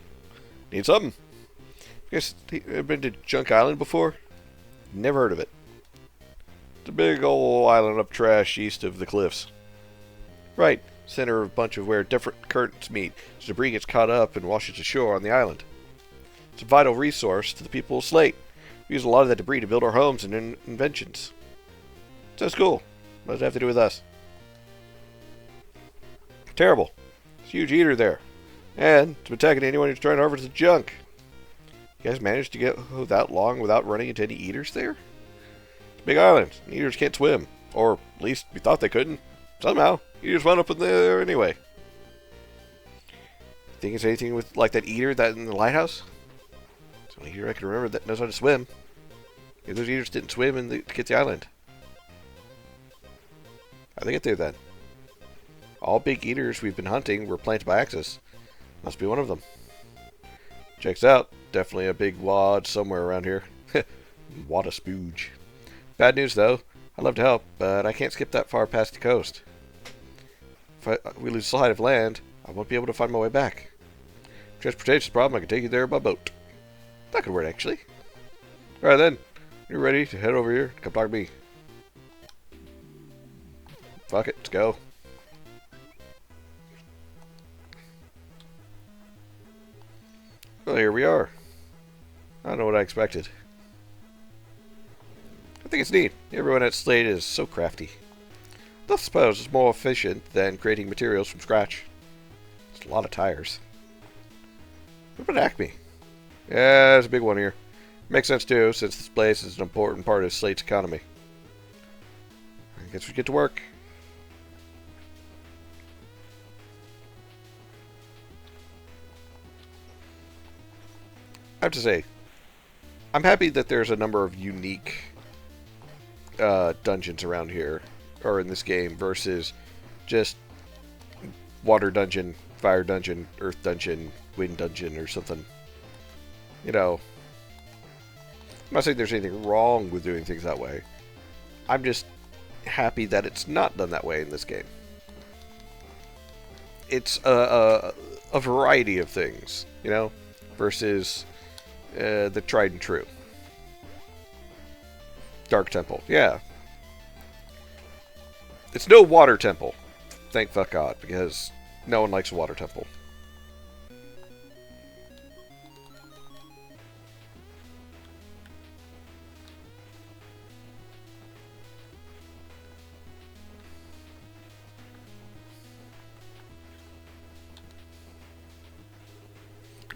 Need something? You guys ever been to Junk Island before? Never heard of it. It's a big old island up trash east of the cliffs. Right. Center of a bunch of where different currents meet. So debris gets caught up and washes ashore on the island. It's a vital resource to the people of Slate. We use a lot of that debris to build our homes and inventions. Sounds cool. What does it have to do with us? Terrible. There's a huge eater there. And it's attacking anyone who's trying to harvest the junk. You guys managed to get that long without running into any eaters there? It's a big island. Eaters can't swim. Or at least we thought they couldn't. Somehow, eaters wound up in there anyway. Think it's anything with like that eater that in the lighthouse? It's the only eater I can remember that knows how to swim. If those eaters didn't swim to get the island. How'd they get there then? All big eaters we've been hunting were planted by Axis. Must be one of them. Checks out. Definitely a big wad somewhere around here. What a spooge. Bad news though. I'd love to help, but I can't skip that far past the coast. If we lose sight of land, I won't be able to find my way back. If transportation's a problem, I can take you there by boat. That could work actually. Alright then. You're ready to head over here. Come talk to me. Fuck it. Let's go. Well, here we are. I don't know what I expected. I think it's neat. Everyone at Slade is so crafty. I suppose it's more efficient than creating materials from scratch. It's a lot of tires. What about Acme? Yeah, there's a big one here. Makes sense too, since this place is an important part of Slade's economy. I guess we get to work. I have to say, I'm happy that there's a number of unique dungeons around here, or in this game, versus just water dungeon, fire dungeon, earth dungeon, wind dungeon, or something. You know, I'm not saying there's anything wrong with doing things that way. I'm just happy that it's not done that way in this game. It's a variety of things, you know, versus the tried and true. Dark Temple, yeah. It's no water temple. Thank fuck God, because no one likes a water temple.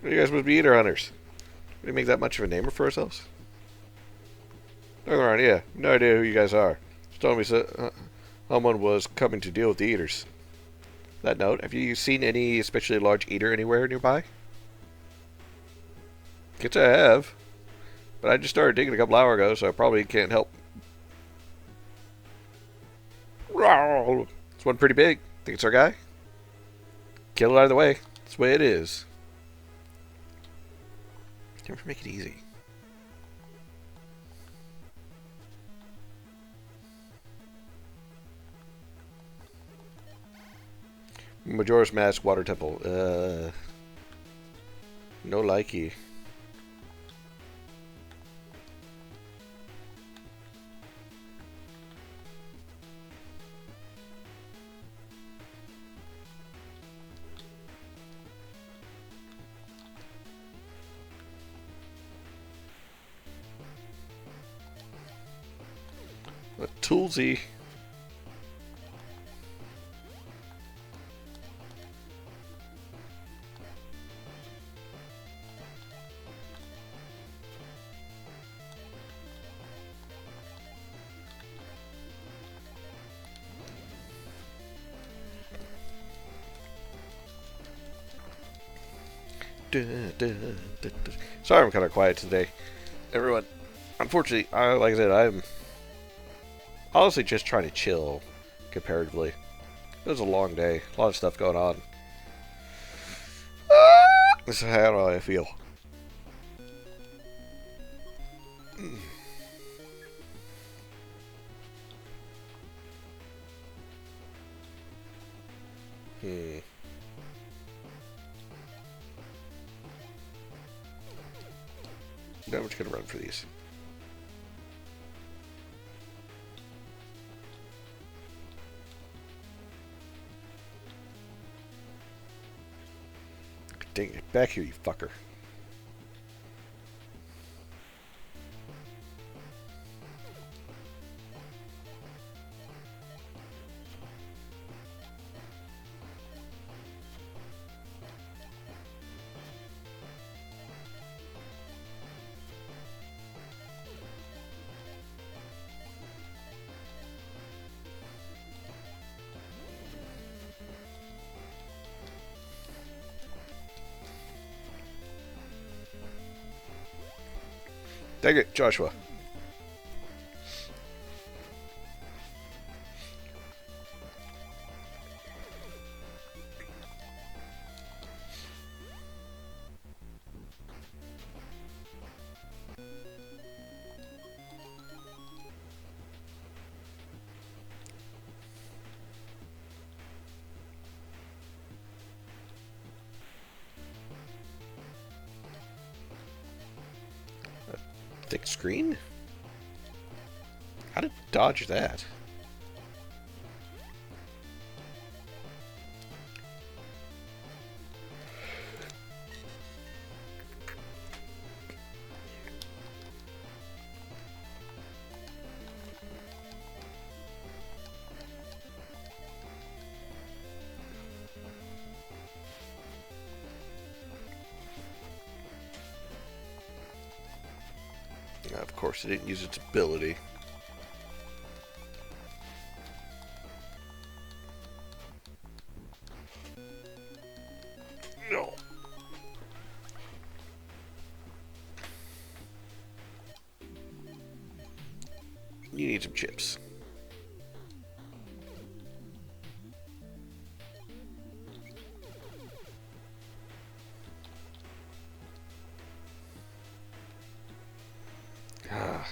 You guys must be eater hunters. We make that much of a name for ourselves? Looking around, yeah. No idea who you guys are. Just told me someone was coming to deal with the eaters. That note, have you seen any especially large eater anywhere nearby? Guess I have. But I just started digging a couple hours ago, so I probably can't help. It's one pretty big. Think it's our guy? Kill it out of the way. That's the way it is. Never make it easy. Majora's Mask Water Temple. No likey. A toolsy. Sorry I'm kind of quiet today, everyone. Unfortunately, like I said, I'm honestly just trying to chill comparatively. It was a long day, a lot of stuff going on. This is how I feel. No, we're just gonna run for these. Dang it, back here, you fucker. Take it, Joshua. Thick screen? How to dodge that? Of course, it didn't use its ability. No. You need some chips. Ah.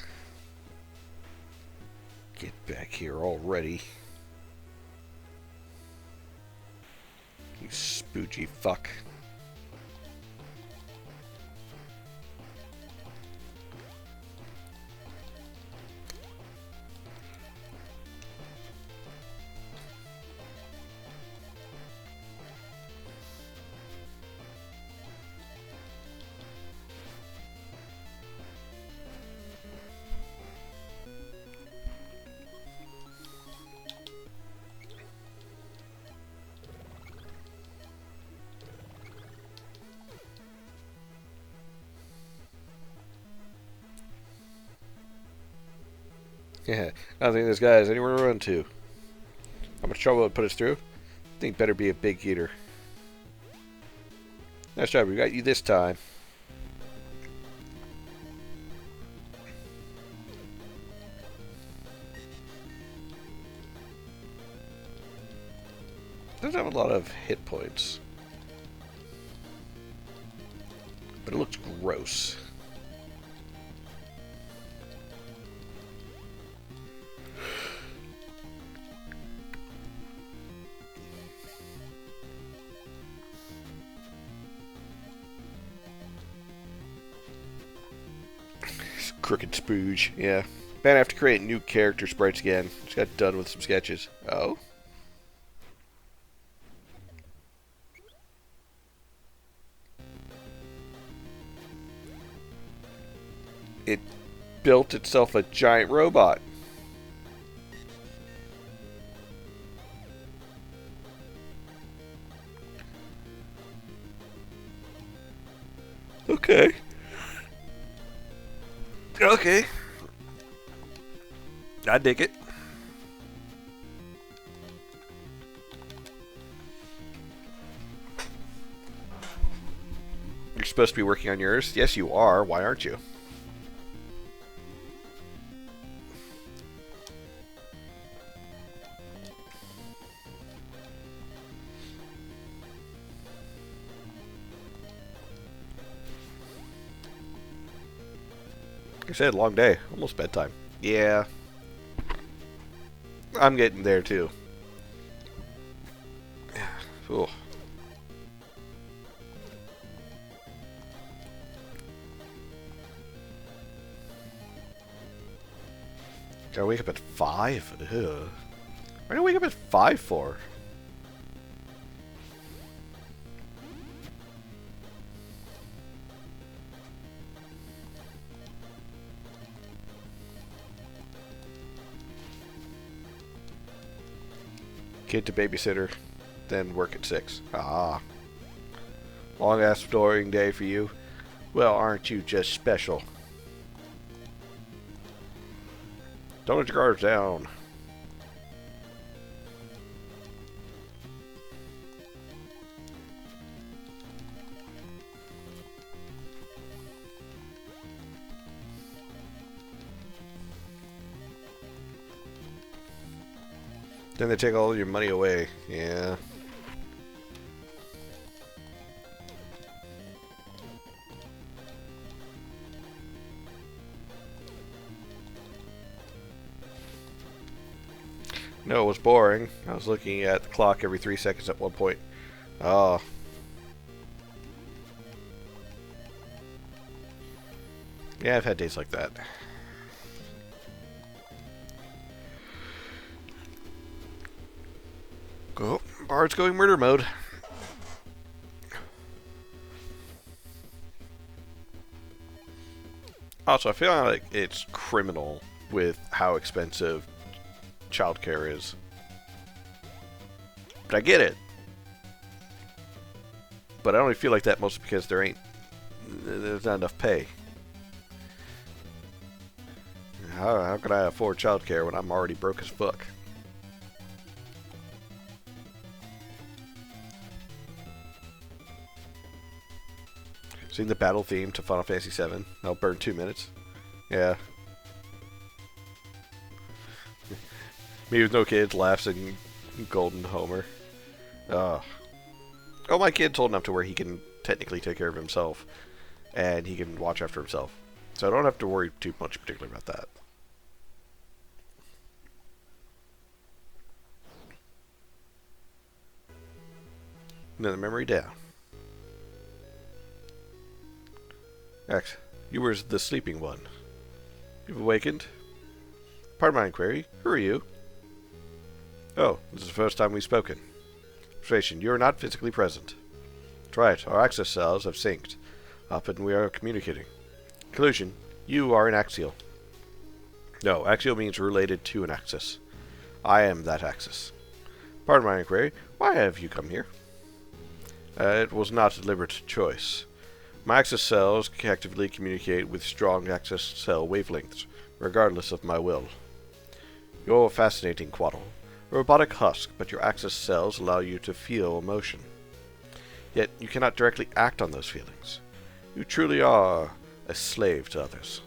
Get back here already. You spoochy fuck. Yeah, I don't think this guy has anywhere to run to. How much trouble it put us through? I think better be a big heater. Nice job, we got you this time. Doesn't have a lot of hit points. But it looks gross. Crooked spooge, yeah. Man, I have to create new character sprites again. Just got done with some sketches. Oh? It built itself a giant robot. Okay. Okay. I dig it. You're supposed to be working on yours? Yes, you are. Why aren't you? Like I said, long day. Almost bedtime. Yeah. I'm getting there, too. Ooh. Gotta wake up at 5? Ugh. Why do I wake up at 5 for? Kid to babysitter, then work at 6. Ah. Long ass storing day for you. Well, aren't you just special? Don't let your guards down. Then they take all your money away. Yeah. No, it was boring. I was looking at the clock every 3 seconds at one point. Oh. Yeah, I've had days like that. Go. Bard's going murder mode. Also, I feel like it's criminal with how expensive childcare is. But I get it. But I only feel like that mostly because there's not enough pay. How can I afford childcare when I'm already broke as fuck? Sing the battle theme to Final Fantasy VII. I'll burn 2 minutes. Yeah. Me with no kids laughs in Golden Homer. Oh, my kid's old enough to where he can technically take care of himself. And he can watch after himself. So I don't have to worry too much particularly about that. Another memory down. X, you were the sleeping one. You've awakened? Pardon my inquiry. Who are you? Oh, this is the first time we've spoken. Observation, you are not physically present. That's right, our access cells have synced up and we are communicating. Conclusion, you are an axial. No, axial means related to an axis. I am that axis. Pardon my inquiry. Why have you come here? It was not a deliberate choice. My access cells actively communicate with strong access cell wavelengths, regardless of my will. You're fascinating, Quaddle. A robotic husk, but your access cells allow you to feel emotion. Yet you cannot directly act on those feelings. You truly are a slave to others.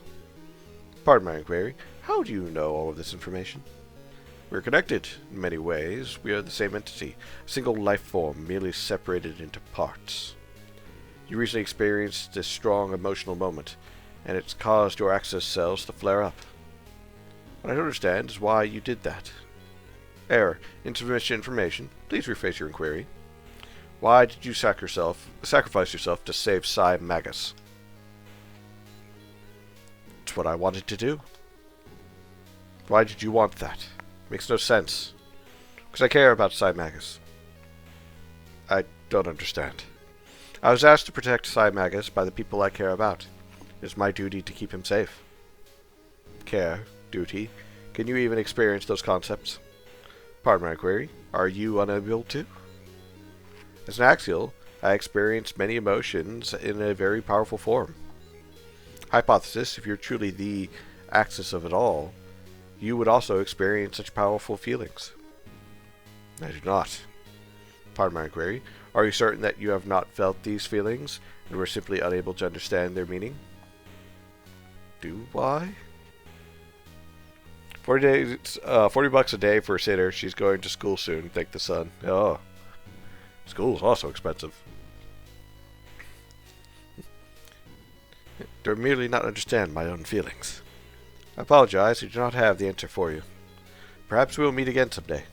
Pardon my inquiry. How do you know all of this information? We're connected in many ways. We are the same entity, a single life form merely separated into parts. You recently experienced a strong emotional moment, and it's caused your access cells to flare up. What I don't understand is why you did that. Error. Insufficient information. Please rephrase your inquiry. Why did you sacrifice yourself to save Psy Magus? It's what I wanted to do. Why did you want that? Makes no sense. Because I care about Psy Magus. I don't understand. I was asked to protect Psy Magus by the people I care about. It is my duty to keep him safe. Care, duty. Can you even experience those concepts? Pardon my query. Are you unable to? As an axial, I experience many emotions in a very powerful form. Hypothesis, if you're truly the axis of it all, you would also experience such powerful feelings. I do not. Pardon my inquiry. Are you certain that you have not felt these feelings and were simply unable to understand their meaning? Do I? 40 bucks a day for a sitter. She's going to school soon. Thank the sun. Oh, school is also expensive. Do merely not understand my own feelings. I apologize. I do not have the answer for you. Perhaps we will meet again someday.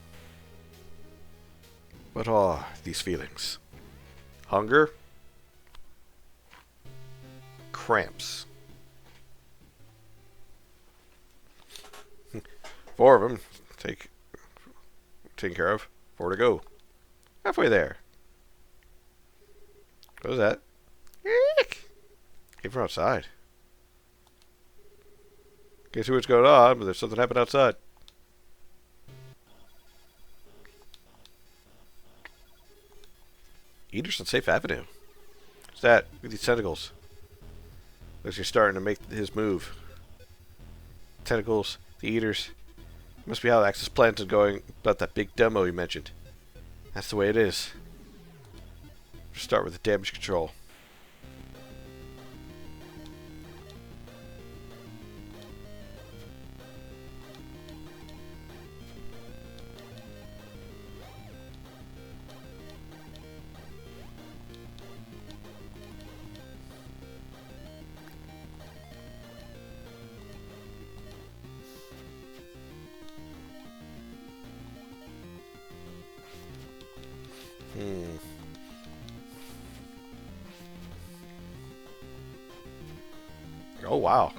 What are these feelings? Hunger? Cramps. 4 of them. Taken care of. 4 to go. Halfway there. What was that? Eek! Came from outside. Can't see what's going on, but there's something happening outside. Eaters on Safe Avenue. What's that? Look at these tentacles. Looks like he's starting to make his move. Tentacles, the eaters. Must be how the Axis plans is going about that big demo you mentioned. That's the way it is. Start with the damage control. Oh, wow.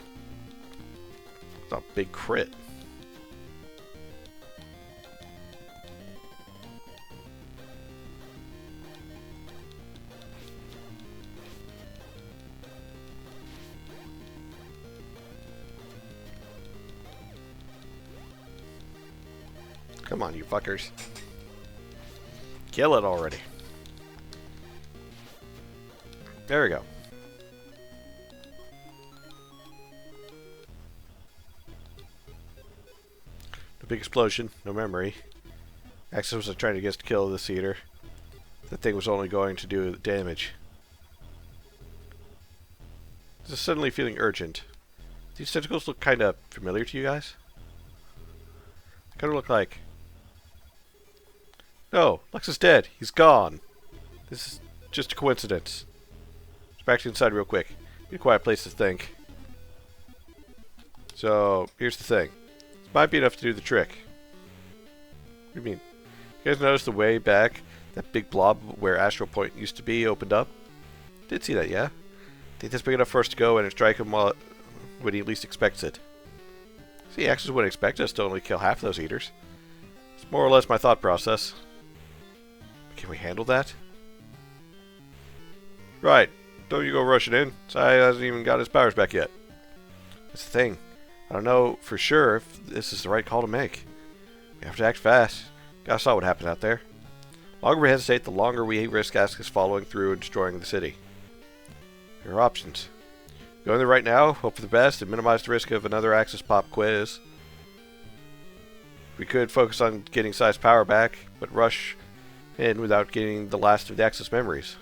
It's a big crit. Come on, you fuckers. Kill it already. There we go. The big explosion, no memory. Axial was trying to get us to kill this eater. That thing was only going to do damage. This is suddenly feeling urgent. These tentacles look kind of familiar to you guys? They kind of look like... No, Lex is dead. He's gone. This is just a coincidence. Let's back to inside real quick. Need a quiet place to think. So, here's the thing. This might be enough to do the trick. What do you mean? You guys notice the way back that big blob where Astral Point used to be opened up? Did see that, yeah? Think that's big enough for us to go in and strike him when he least expects it. See, Axis wouldn't expect us to only kill half those eaters. It's more or less my thought process. Can we handle that? Right. Don't you go rushing in. Sai hasn't even got his powers back yet. That's the thing. I don't know for sure if this is the right call to make. We have to act fast. Gotta saw what happened out there. The longer we hesitate, the longer we risk Axis following through and destroying the city. There are options. Go in there right now, hope for the best, and minimize the risk of another Axis pop quiz. We could focus on getting Sai's power back, but rush in without getting the last of the Axis memories.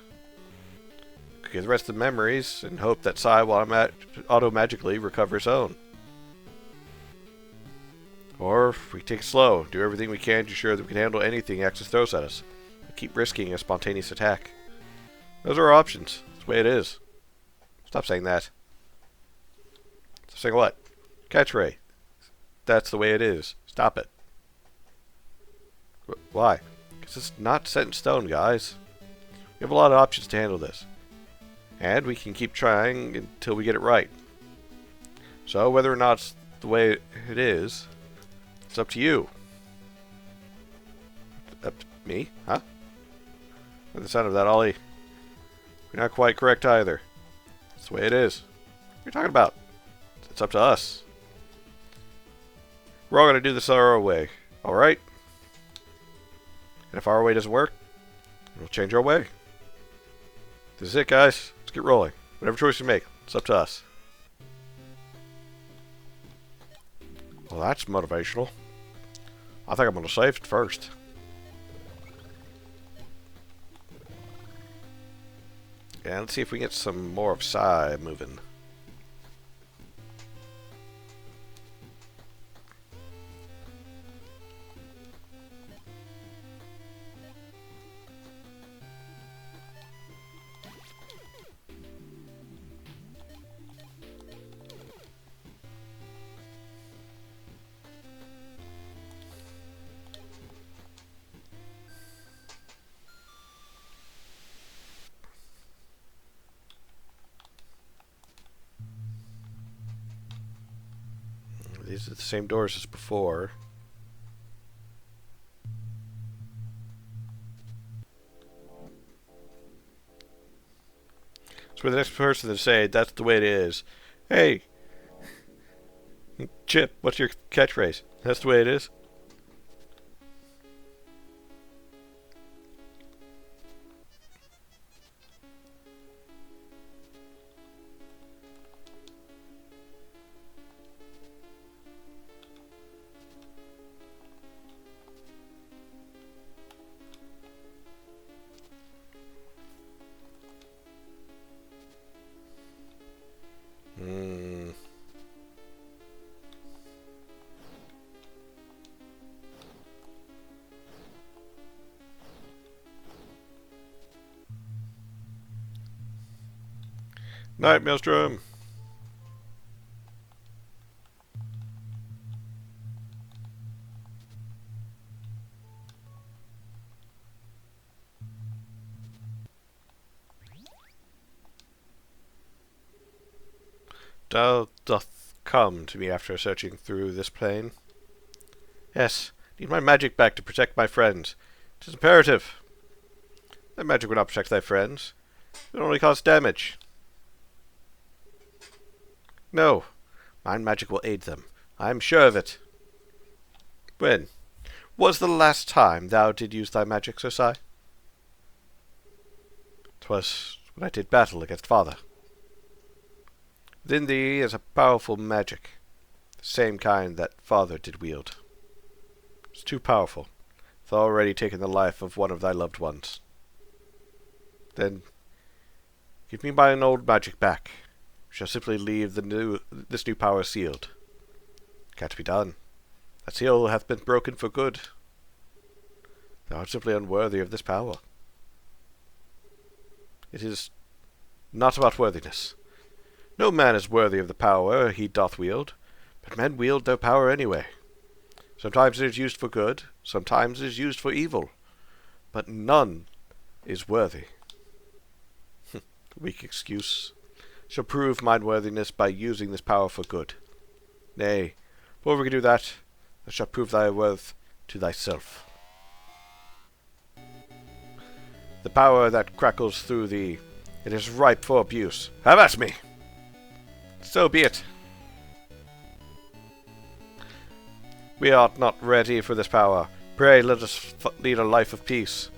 Get the rest of the memories and hope that Sai will auto-magically recover his own. Or if we take it slow, do everything we can to ensure that we can handle anything Axis throws at us, but keep risking a spontaneous attack. Those are our options. That's the way it is. Stop saying that. Stop saying what? Catchphrase. That's the way it is. Stop it. Why? Because it's not set in stone, guys. We have a lot of options to handle this. And we can keep trying until we get it right. So whether or not it's the way it is, it's up to you. Up to me? Huh? By the sound of that, Ollie, you're not quite correct either. It's the way it is. What are you talking about? It's up to us. We're all going to do this our way. Alright? And if our way doesn't work, we'll change our way. This is it, guys. Let's get rolling. Whatever choice you make, it's up to us. Well, that's motivational. I think I'm going to save it first. And let's see if we can get some more of Sai moving. These are the same doors as before. So for the next person to say, that's the way it is. Hey, Chip, what's your catchphrase? That's the way it is? Night, Maelstrom. Thou doth come to me after searching through this plane. Yes, need my magic back to protect my friends. 'Tis imperative. Thy magic will not protect thy friends. It will only cause damage. No, mine magic will aid them. I am sure of it. When was the last time thou did use thy magic, Sir Si? 'Twas when I did battle against father. Within thee is a powerful magic, the same kind that father did wield. It's too powerful. It's already taken the life of one of thy loved ones. Then give me mine old magic back. We shall simply leave this new power sealed. Can't be done. That seal hath been broken for good. Thou art simply unworthy of this power. It is not about worthiness. No man is worthy of the power he doth wield, but men wield their power anyway. Sometimes it is used for good, sometimes it is used for evil, but none is worthy. Weak excuse. Shall prove mine worthiness by using this power for good. Nay, before we can do that, thou shalt prove thy worth to thyself. The power that crackles through thee, it is ripe for abuse. Have at me! So be it. We are not ready for this power. Pray let us lead a life of peace.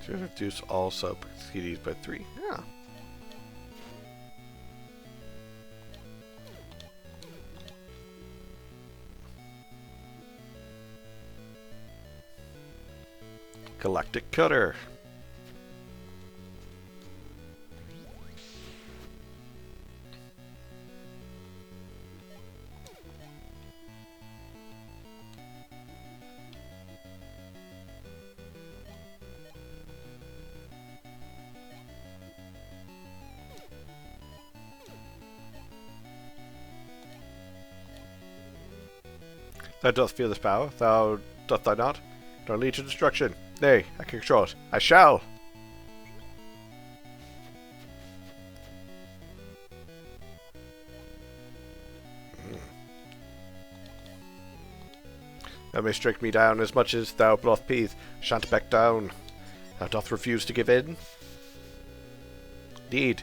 To reduce all sub CDs by 3. Yeah. Galactic Cutter. Thou dost feel this power, doth thou not? It will lead to destruction. Nay, I can control it. I shall! Thou may strike me down as much as thou doth breathe. Shan't back down. Thou doth refuse to give in? Indeed,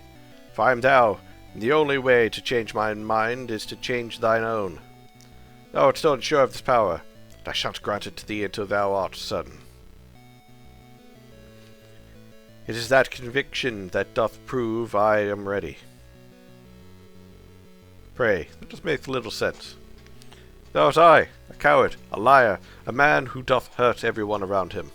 if I am thou, the only way to change my mind is to change thine own. Thou art still unsure of this power, but I shan't grant it to thee until thou art certain. It is that conviction that doth prove I am ready. Pray, that does make little sense. Thou art I, a coward, a liar, a man who doth hurt everyone around him.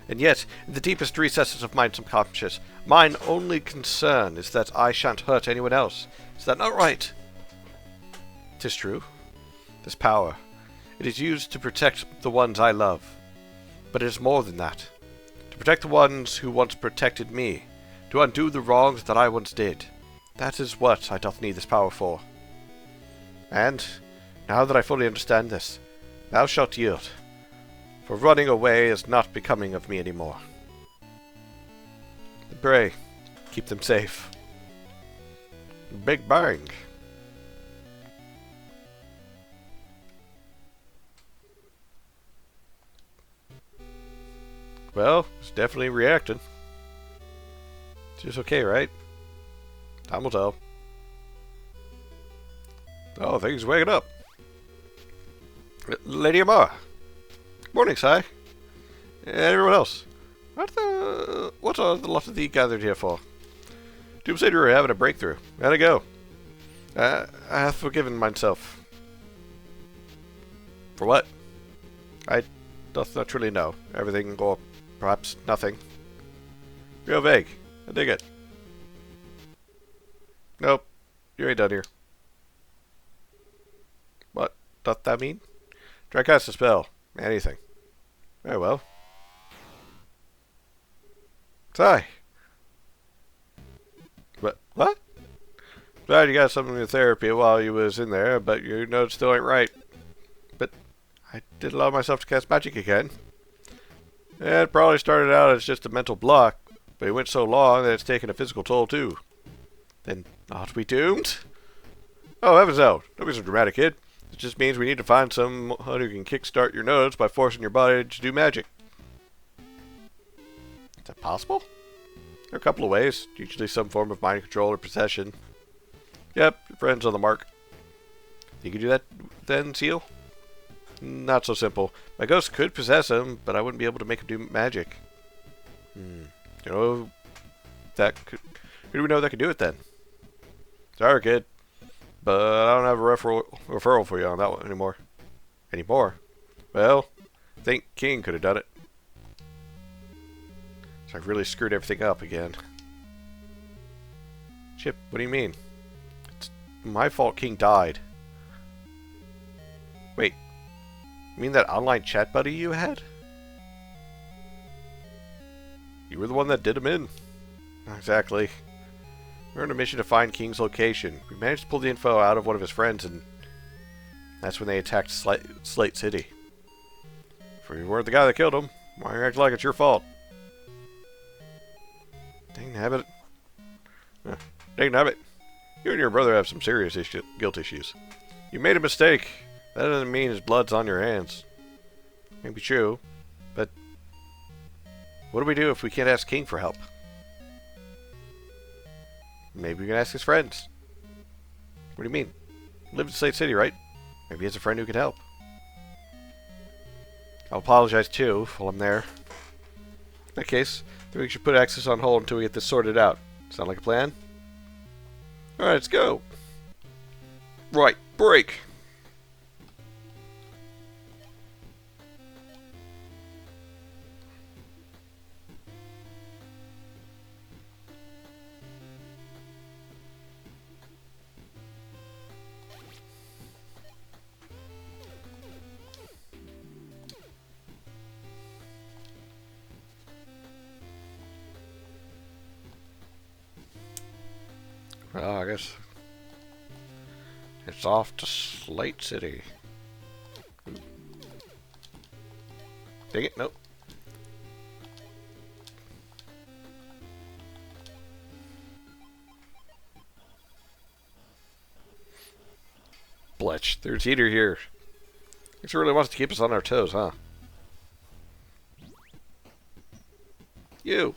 And yet, in the deepest recesses of my subconscious, mine only concern is that I shan't hurt anyone else. Is that not right? 'Tis true. This power, it is used to protect the ones I love. But it is more than that. To protect the ones who once protected me. To undo the wrongs that I once did. That is what I doth need this power for. And, now that I fully understand this, thou shalt yield. For running away is not becoming of me anymore. Pray, keep them safe. Big bang. Well, it's definitely reacting. It's just okay, right? Time will tell. Oh, things waking up. Lady Amara. Morning, Si. And everyone else. What are the lot of thee gathered here for? Doom said you were having a breakthrough. How'd it go? I have forgiven myself. For what? I doth not truly know. Everything, or perhaps nothing. Real vague. I dig it. Nope. You ain't done here. What doth that mean? Try cast a spell. Anything. Very well. Hi. What? Glad you got something in therapy while you was in there, but your notes still ain't right. But I did allow myself to cast magic again. It probably started out as just a mental block, but it went so long that it's taken a physical toll too. Then aren't we doomed? Oh, heavens no. Don't be so dramatic, kid. It just means we need to find someone who can kickstart your nodes by forcing your body to do magic. Is that possible? There are a couple of ways. Usually some form of mind control or possession. Yep, your friend's on the mark. You can do that then, Seal? Not so simple. My ghost could possess him, but I wouldn't be able to make him do magic. You know, who do we know that could do it then? Sorry, kid. But I don't have a referral for you on that one anymore. Anymore? Well, I think King could have done it. So I've really screwed everything up again. Chip, what do you mean? It's my fault King died. Wait, you mean that online chat buddy you had? You were the one that did him in. Not exactly. We're on a mission to find King's location. We managed to pull the info out of one of his friends, and that's when they attacked Slate City. If you weren't the guy that killed him, why are you acting like it's your fault? Dang nabbit. Dang nabbit. You and your brother have some serious guilt issues. You made a mistake. That doesn't mean his blood's on your hands. Maybe true, but what do we do if we can't ask King for help? Maybe we can ask his friends. What do you mean? You live in Slate City, right? Maybe he has a friend who can help. I'll apologize too while I'm there. In that case, I think we should put Axis on hold until we get this sorted out. Sound like a plan? Alright, let's go. Right, break. Well, I guess it's off to Slate City. Dang it, nope. Bletch, there's Eater here. He really wants to keep us on our toes, huh? You!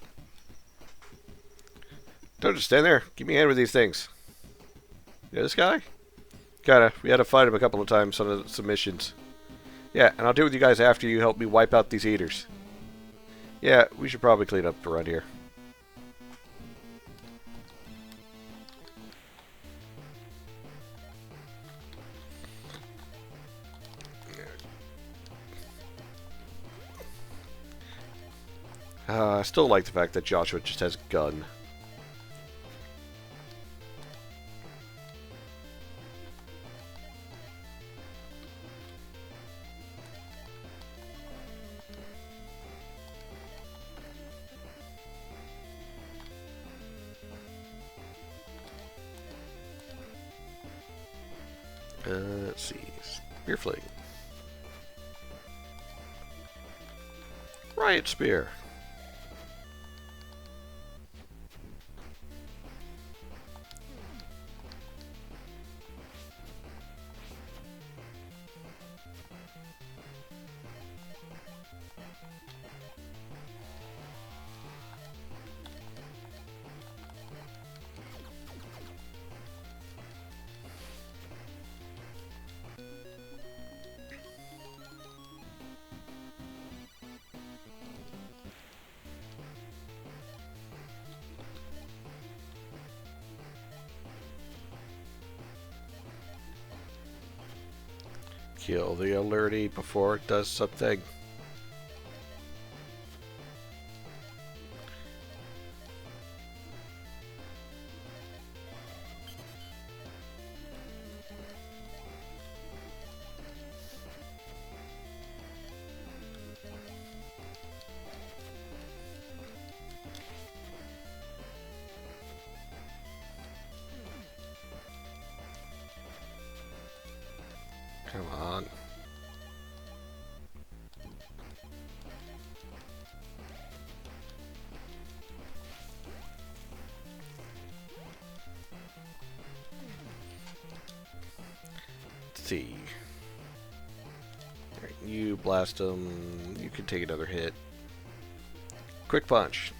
Don't just stand there. Give me a hand with these things. Yeah, this guy? Kinda. We had to fight him a couple of times on some missions. Yeah, and I'll deal with you guys after you help me wipe out these eaters. Yeah, we should probably clean up around here. I still like the fact that Joshua just has a gun. Let's see. Spear fling. Riot spear. Kill the alerty before it does something. Come on. Let's see. Alright, you blast him. You can take another hit. Quick punch.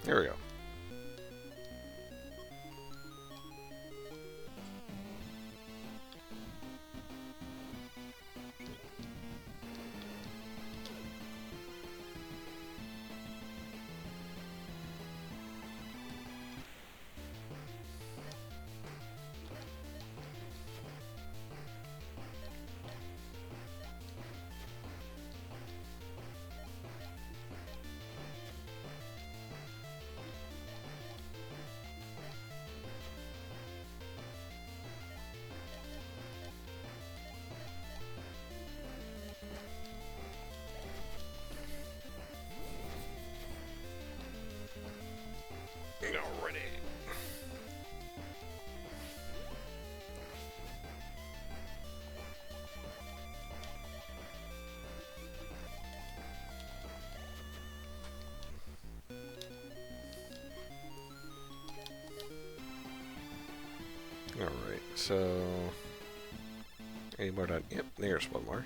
There we go. Alrighty. Alright, so any more done? Yep, there's one more.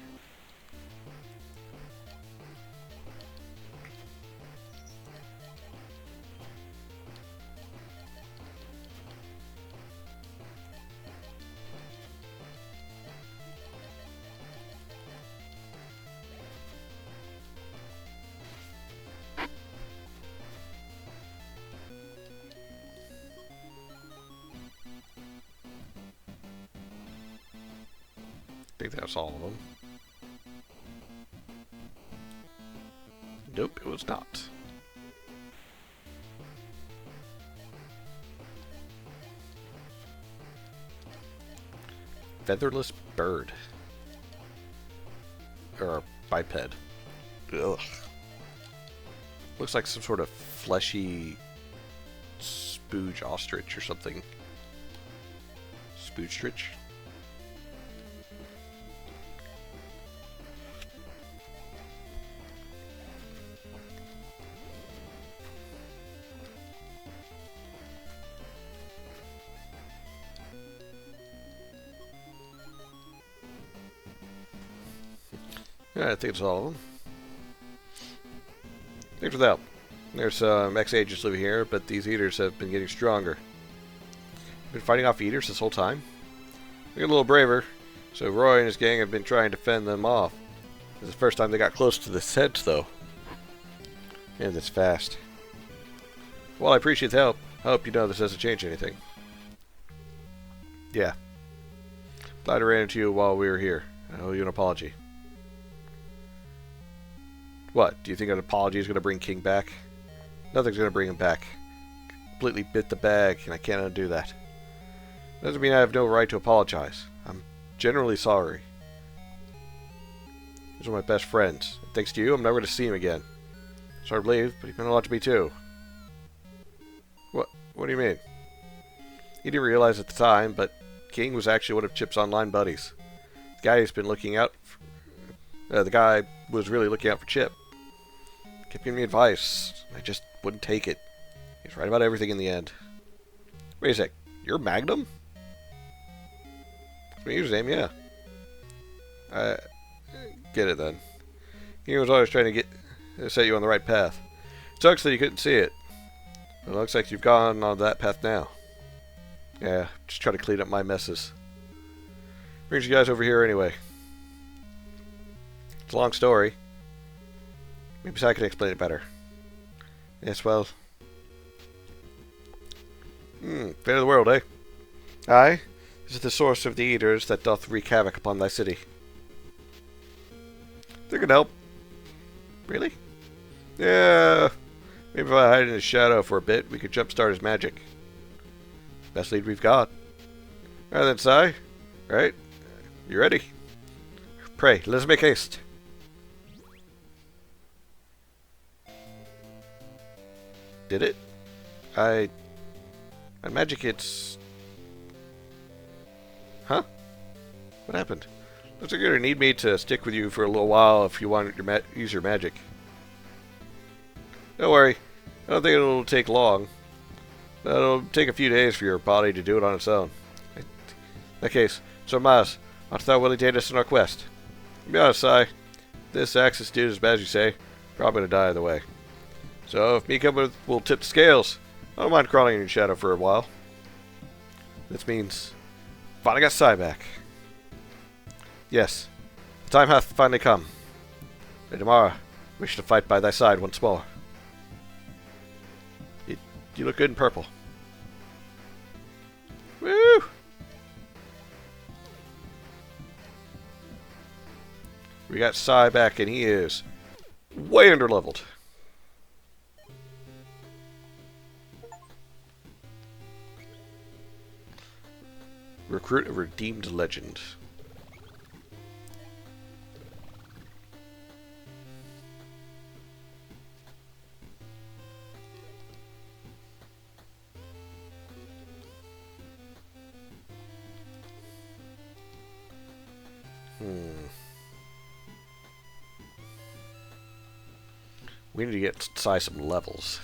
I think that's all of them. Nope, it was not. Featherless bird. Or a biped. Ugh. Looks like some sort of fleshy spooge ostrich or something. Spooge-strich? Yeah, I think it's all of them. Thanks for the help. There's some ex-agents living here, but these eaters have been getting stronger. Been fighting off eaters this whole time? We get a little braver, so Roy and his gang have been trying to fend them off. This is the first time they got close to the sedge, though. And this fast. Well, I appreciate the help. I hope you know this doesn't change anything. Yeah. Glad I ran into you while we were here. I owe you an apology. What? Do you think an apology is going to bring King back? Nothing's going to bring him back. Completely bit the bag, and I can't undo that. Doesn't mean I have no right to apologize. I'm generally sorry. He's one of my best friends. And thanks to you, I'm never going to see him again. Sorry to believe, but he meant a lot to me too. What? What do you mean? He didn't realize at the time, but King was actually one of Chip's online buddies. The guy who's been looking out. The guy was really looking out for Chip. Kept giving me advice. I just wouldn't take it. He's right about everything in the end. Wait a sec. You're Magnum? That's my username, yeah. I get it then. He was always trying to set you on the right path. It sucks that you couldn't see it. But it looks like you've gone on that path now. Yeah, just trying to clean up my messes. Brings you guys over here anyway. It's a long story. Maybe I can explain it better. Yes, well. Fate of the world, eh? Aye, this is the source of the eaters that doth wreak havoc upon thy city. They could help. Really? Yeah. Maybe if I hide in his shadow for a bit, we could jumpstart his magic. Best lead we've got. Alright then, Sai. Right? You ready? Pray, let us make haste. Did it? On magic, it's... Huh? What happened? Looks like you're gonna need me to stick with you for a little while if you want to use your magic. Don't worry. I don't think it'll take long. It'll take a few days for your body to do it on its own. In that case, so Miles, art thou willing to aid us in our quest? To be honest, Si, this Axis dude, as bad as you say, probably gonna die either way. So if me coming will tip the scales, I don't mind crawling in your shadow for a while. This means finally got Si back. Yes, the time hath finally come. And tomorrow, wish to fight by thy side once more. You look good in purple. Woo! We got Si back, and he is way underleveled. Recruit a redeemed legend. We need to get Si some levels.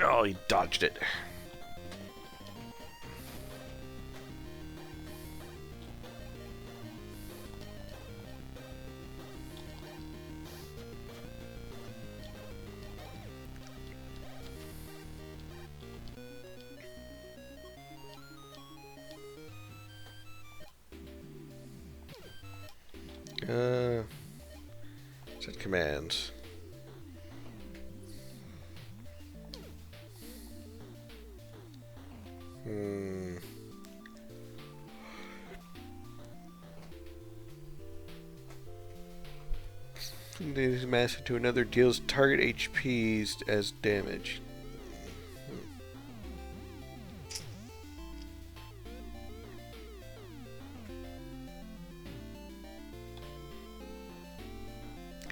Oh, he dodged it. Set commands. This master to another deals target HPs as damage.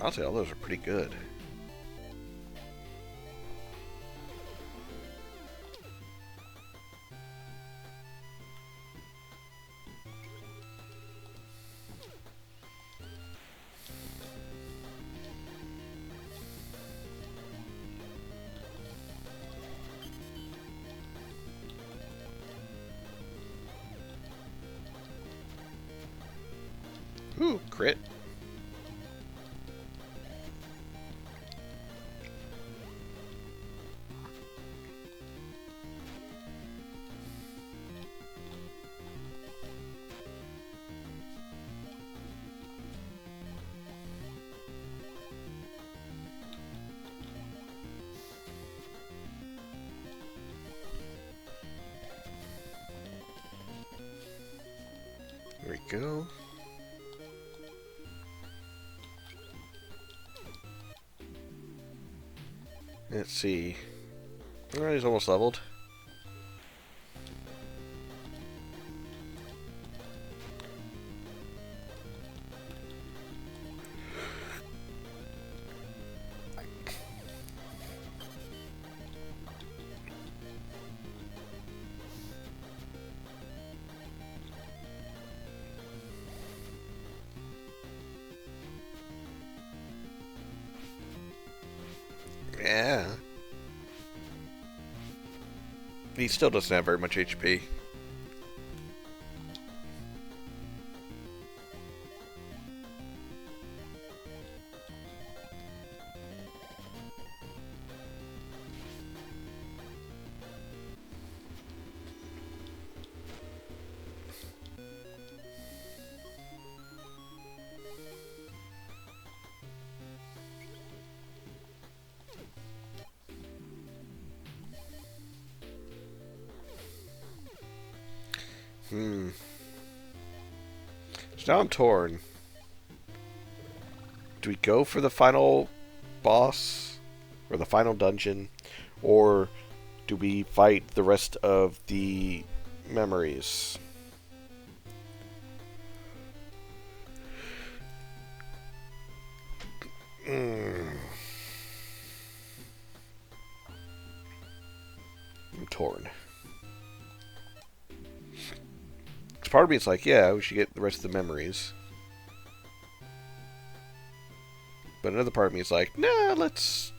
I'll say all those are pretty good. Ooh, crit. There we go. Let's see. Alright, he's almost leveled. Yeah. He still doesn't have very much HP. Hmm. So now I'm torn. Do we go for the final boss? Or the final dungeon? Or do we fight the rest of the memories? I'm torn. 'Cause part of me is like, yeah, we should get the rest of the memories. But another part of me is like, nah, let's...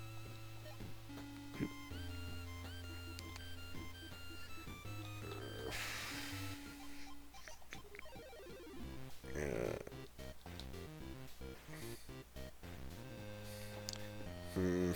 Hmm.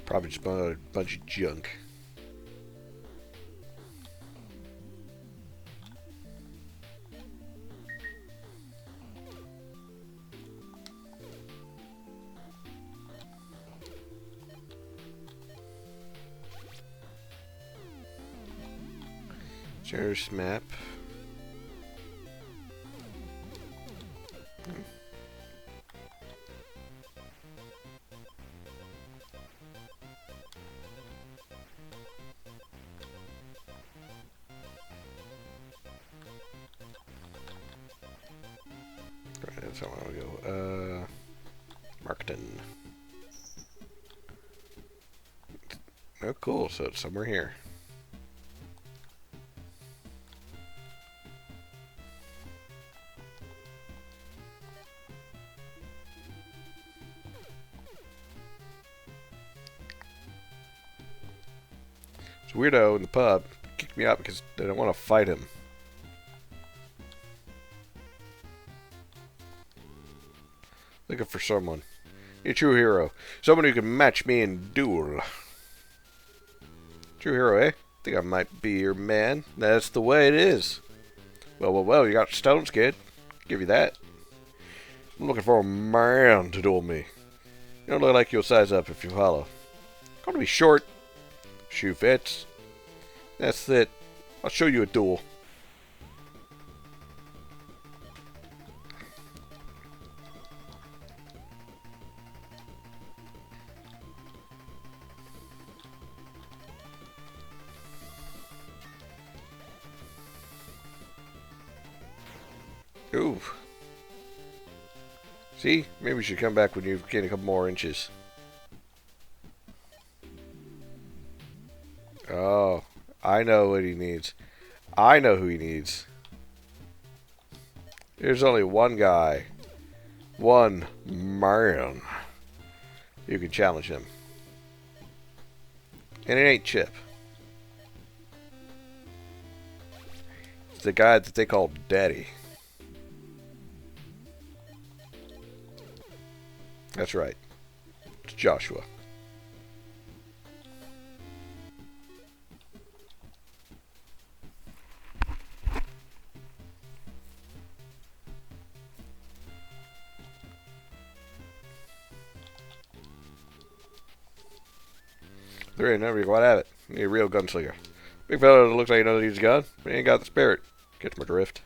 Probably just a bunch of junk. Cheers map. Right, that's how I want to go. Marketing. Oh, cool. So it's somewhere here. It's a weirdo in the pub kicked me out because they don't want to fight him. Looking for someone. A true hero. Someone who can match me in duel. True hero, eh? Think I might be your man. That's the way it is. Well, you got stones, kid. Give you that. I'm looking for a man to duel me. You don't look like you'll size up if you follow. Going to be short. Shoe fits. That's it. I'll show you a duel. Ooh. See? Maybe we should come back when you've gained a couple more inches. Oh. I know what he needs. I know who he needs. There's only one guy. One man. You can challenge him. And it ain't Chip. It's the guy that they call Daddy. That's right. It's Joshua. There ain't never quite have it. You need a real gunslinger. Big fella that looks like he knows he needs a gun, but he ain't got the spirit. Catch my drift.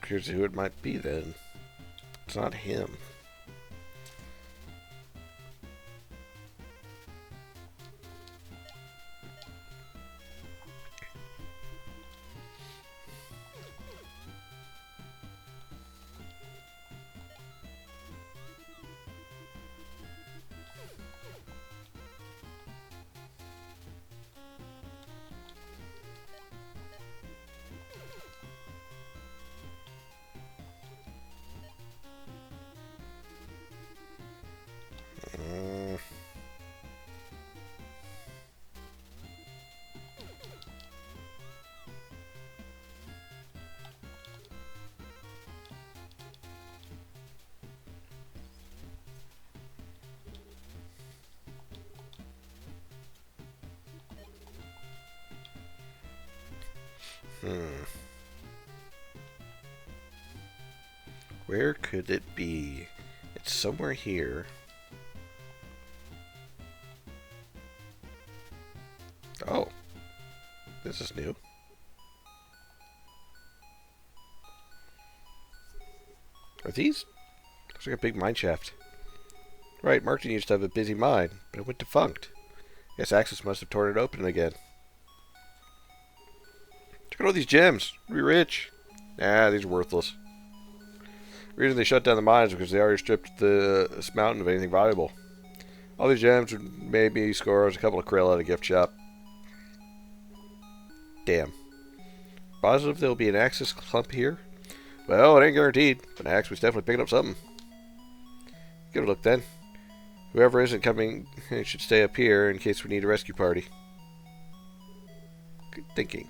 Here's who it might be then. It's not him. Hmm. Where could it be? It's somewhere here. Oh. This is new. Are these? Looks like a big mine shaft. Right, Martin used to have a busy mine, but it went defunct. Guess Axis must have torn it open again. Check out all these gems. We're rich. Nah, these are worthless. The reason they shut down the mines is because they already stripped this mountain of anything valuable. All these gems would maybe score us a couple of krill at a gift shop. Damn. Positive there'll be an Axis clump here? Well, it ain't guaranteed, but Axe was definitely picking up something. Give it a look then. Whoever isn't coming should stay up here in case we need a rescue party. Good thinking.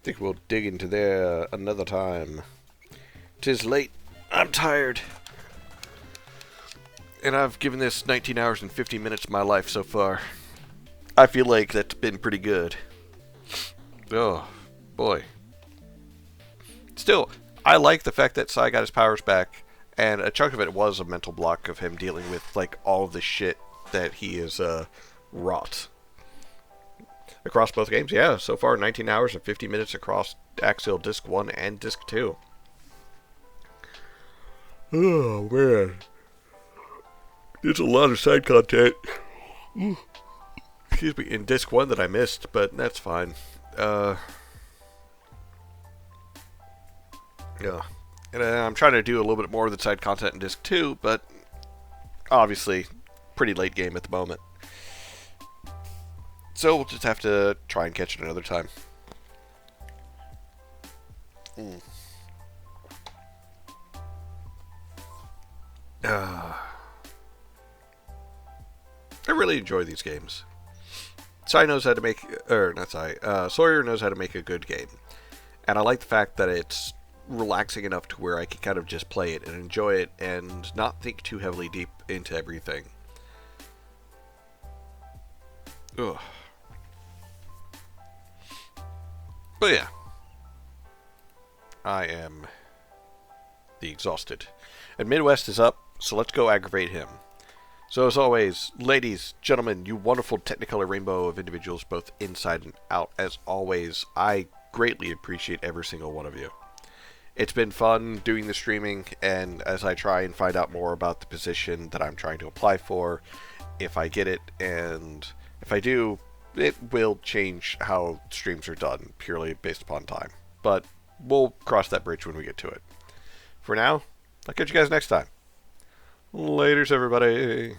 Think we'll dig into there another time. 'Tis late. I'm tired. And I've given this 19 hours and 50 minutes of my life so far. I feel like that's been pretty good. Oh, boy. Still, I like the fact that Sai got his powers back, and a chunk of it was a mental block of him dealing with, like, all of the shit that he has wrought. Across both games, yeah, so far 19 hours and 50 minutes across Axial Disc 1 and Disc 2. Oh, man. There's a lot of side content. Excuse me, in Disc 1 that I missed, but that's fine. Yeah. And I'm trying to do a little bit more of the side content in Disc 2, but obviously, pretty late game at the moment. So we'll just have to try and catch it another time. I really enjoy these games. Sai knows how to make, or not Sai, Sawyer knows how to make a good game. And I like the fact that it's relaxing enough to where I can kind of just play it and enjoy it and not think too heavily deep into everything. Ugh. But yeah, I am the exhausted. And Midwest is up, so let's go aggravate him. So as always, ladies, gentlemen, you wonderful Technicolor rainbow of individuals both inside and out, as always, I greatly appreciate every single one of you. It's been fun doing the streaming, and as I try and find out more about the position that I'm trying to apply for, if I get it, and if I do, it will change how streams are done, purely based upon time. But we'll cross that bridge when we get to it. For now, I'll catch you guys next time. Laters, everybody.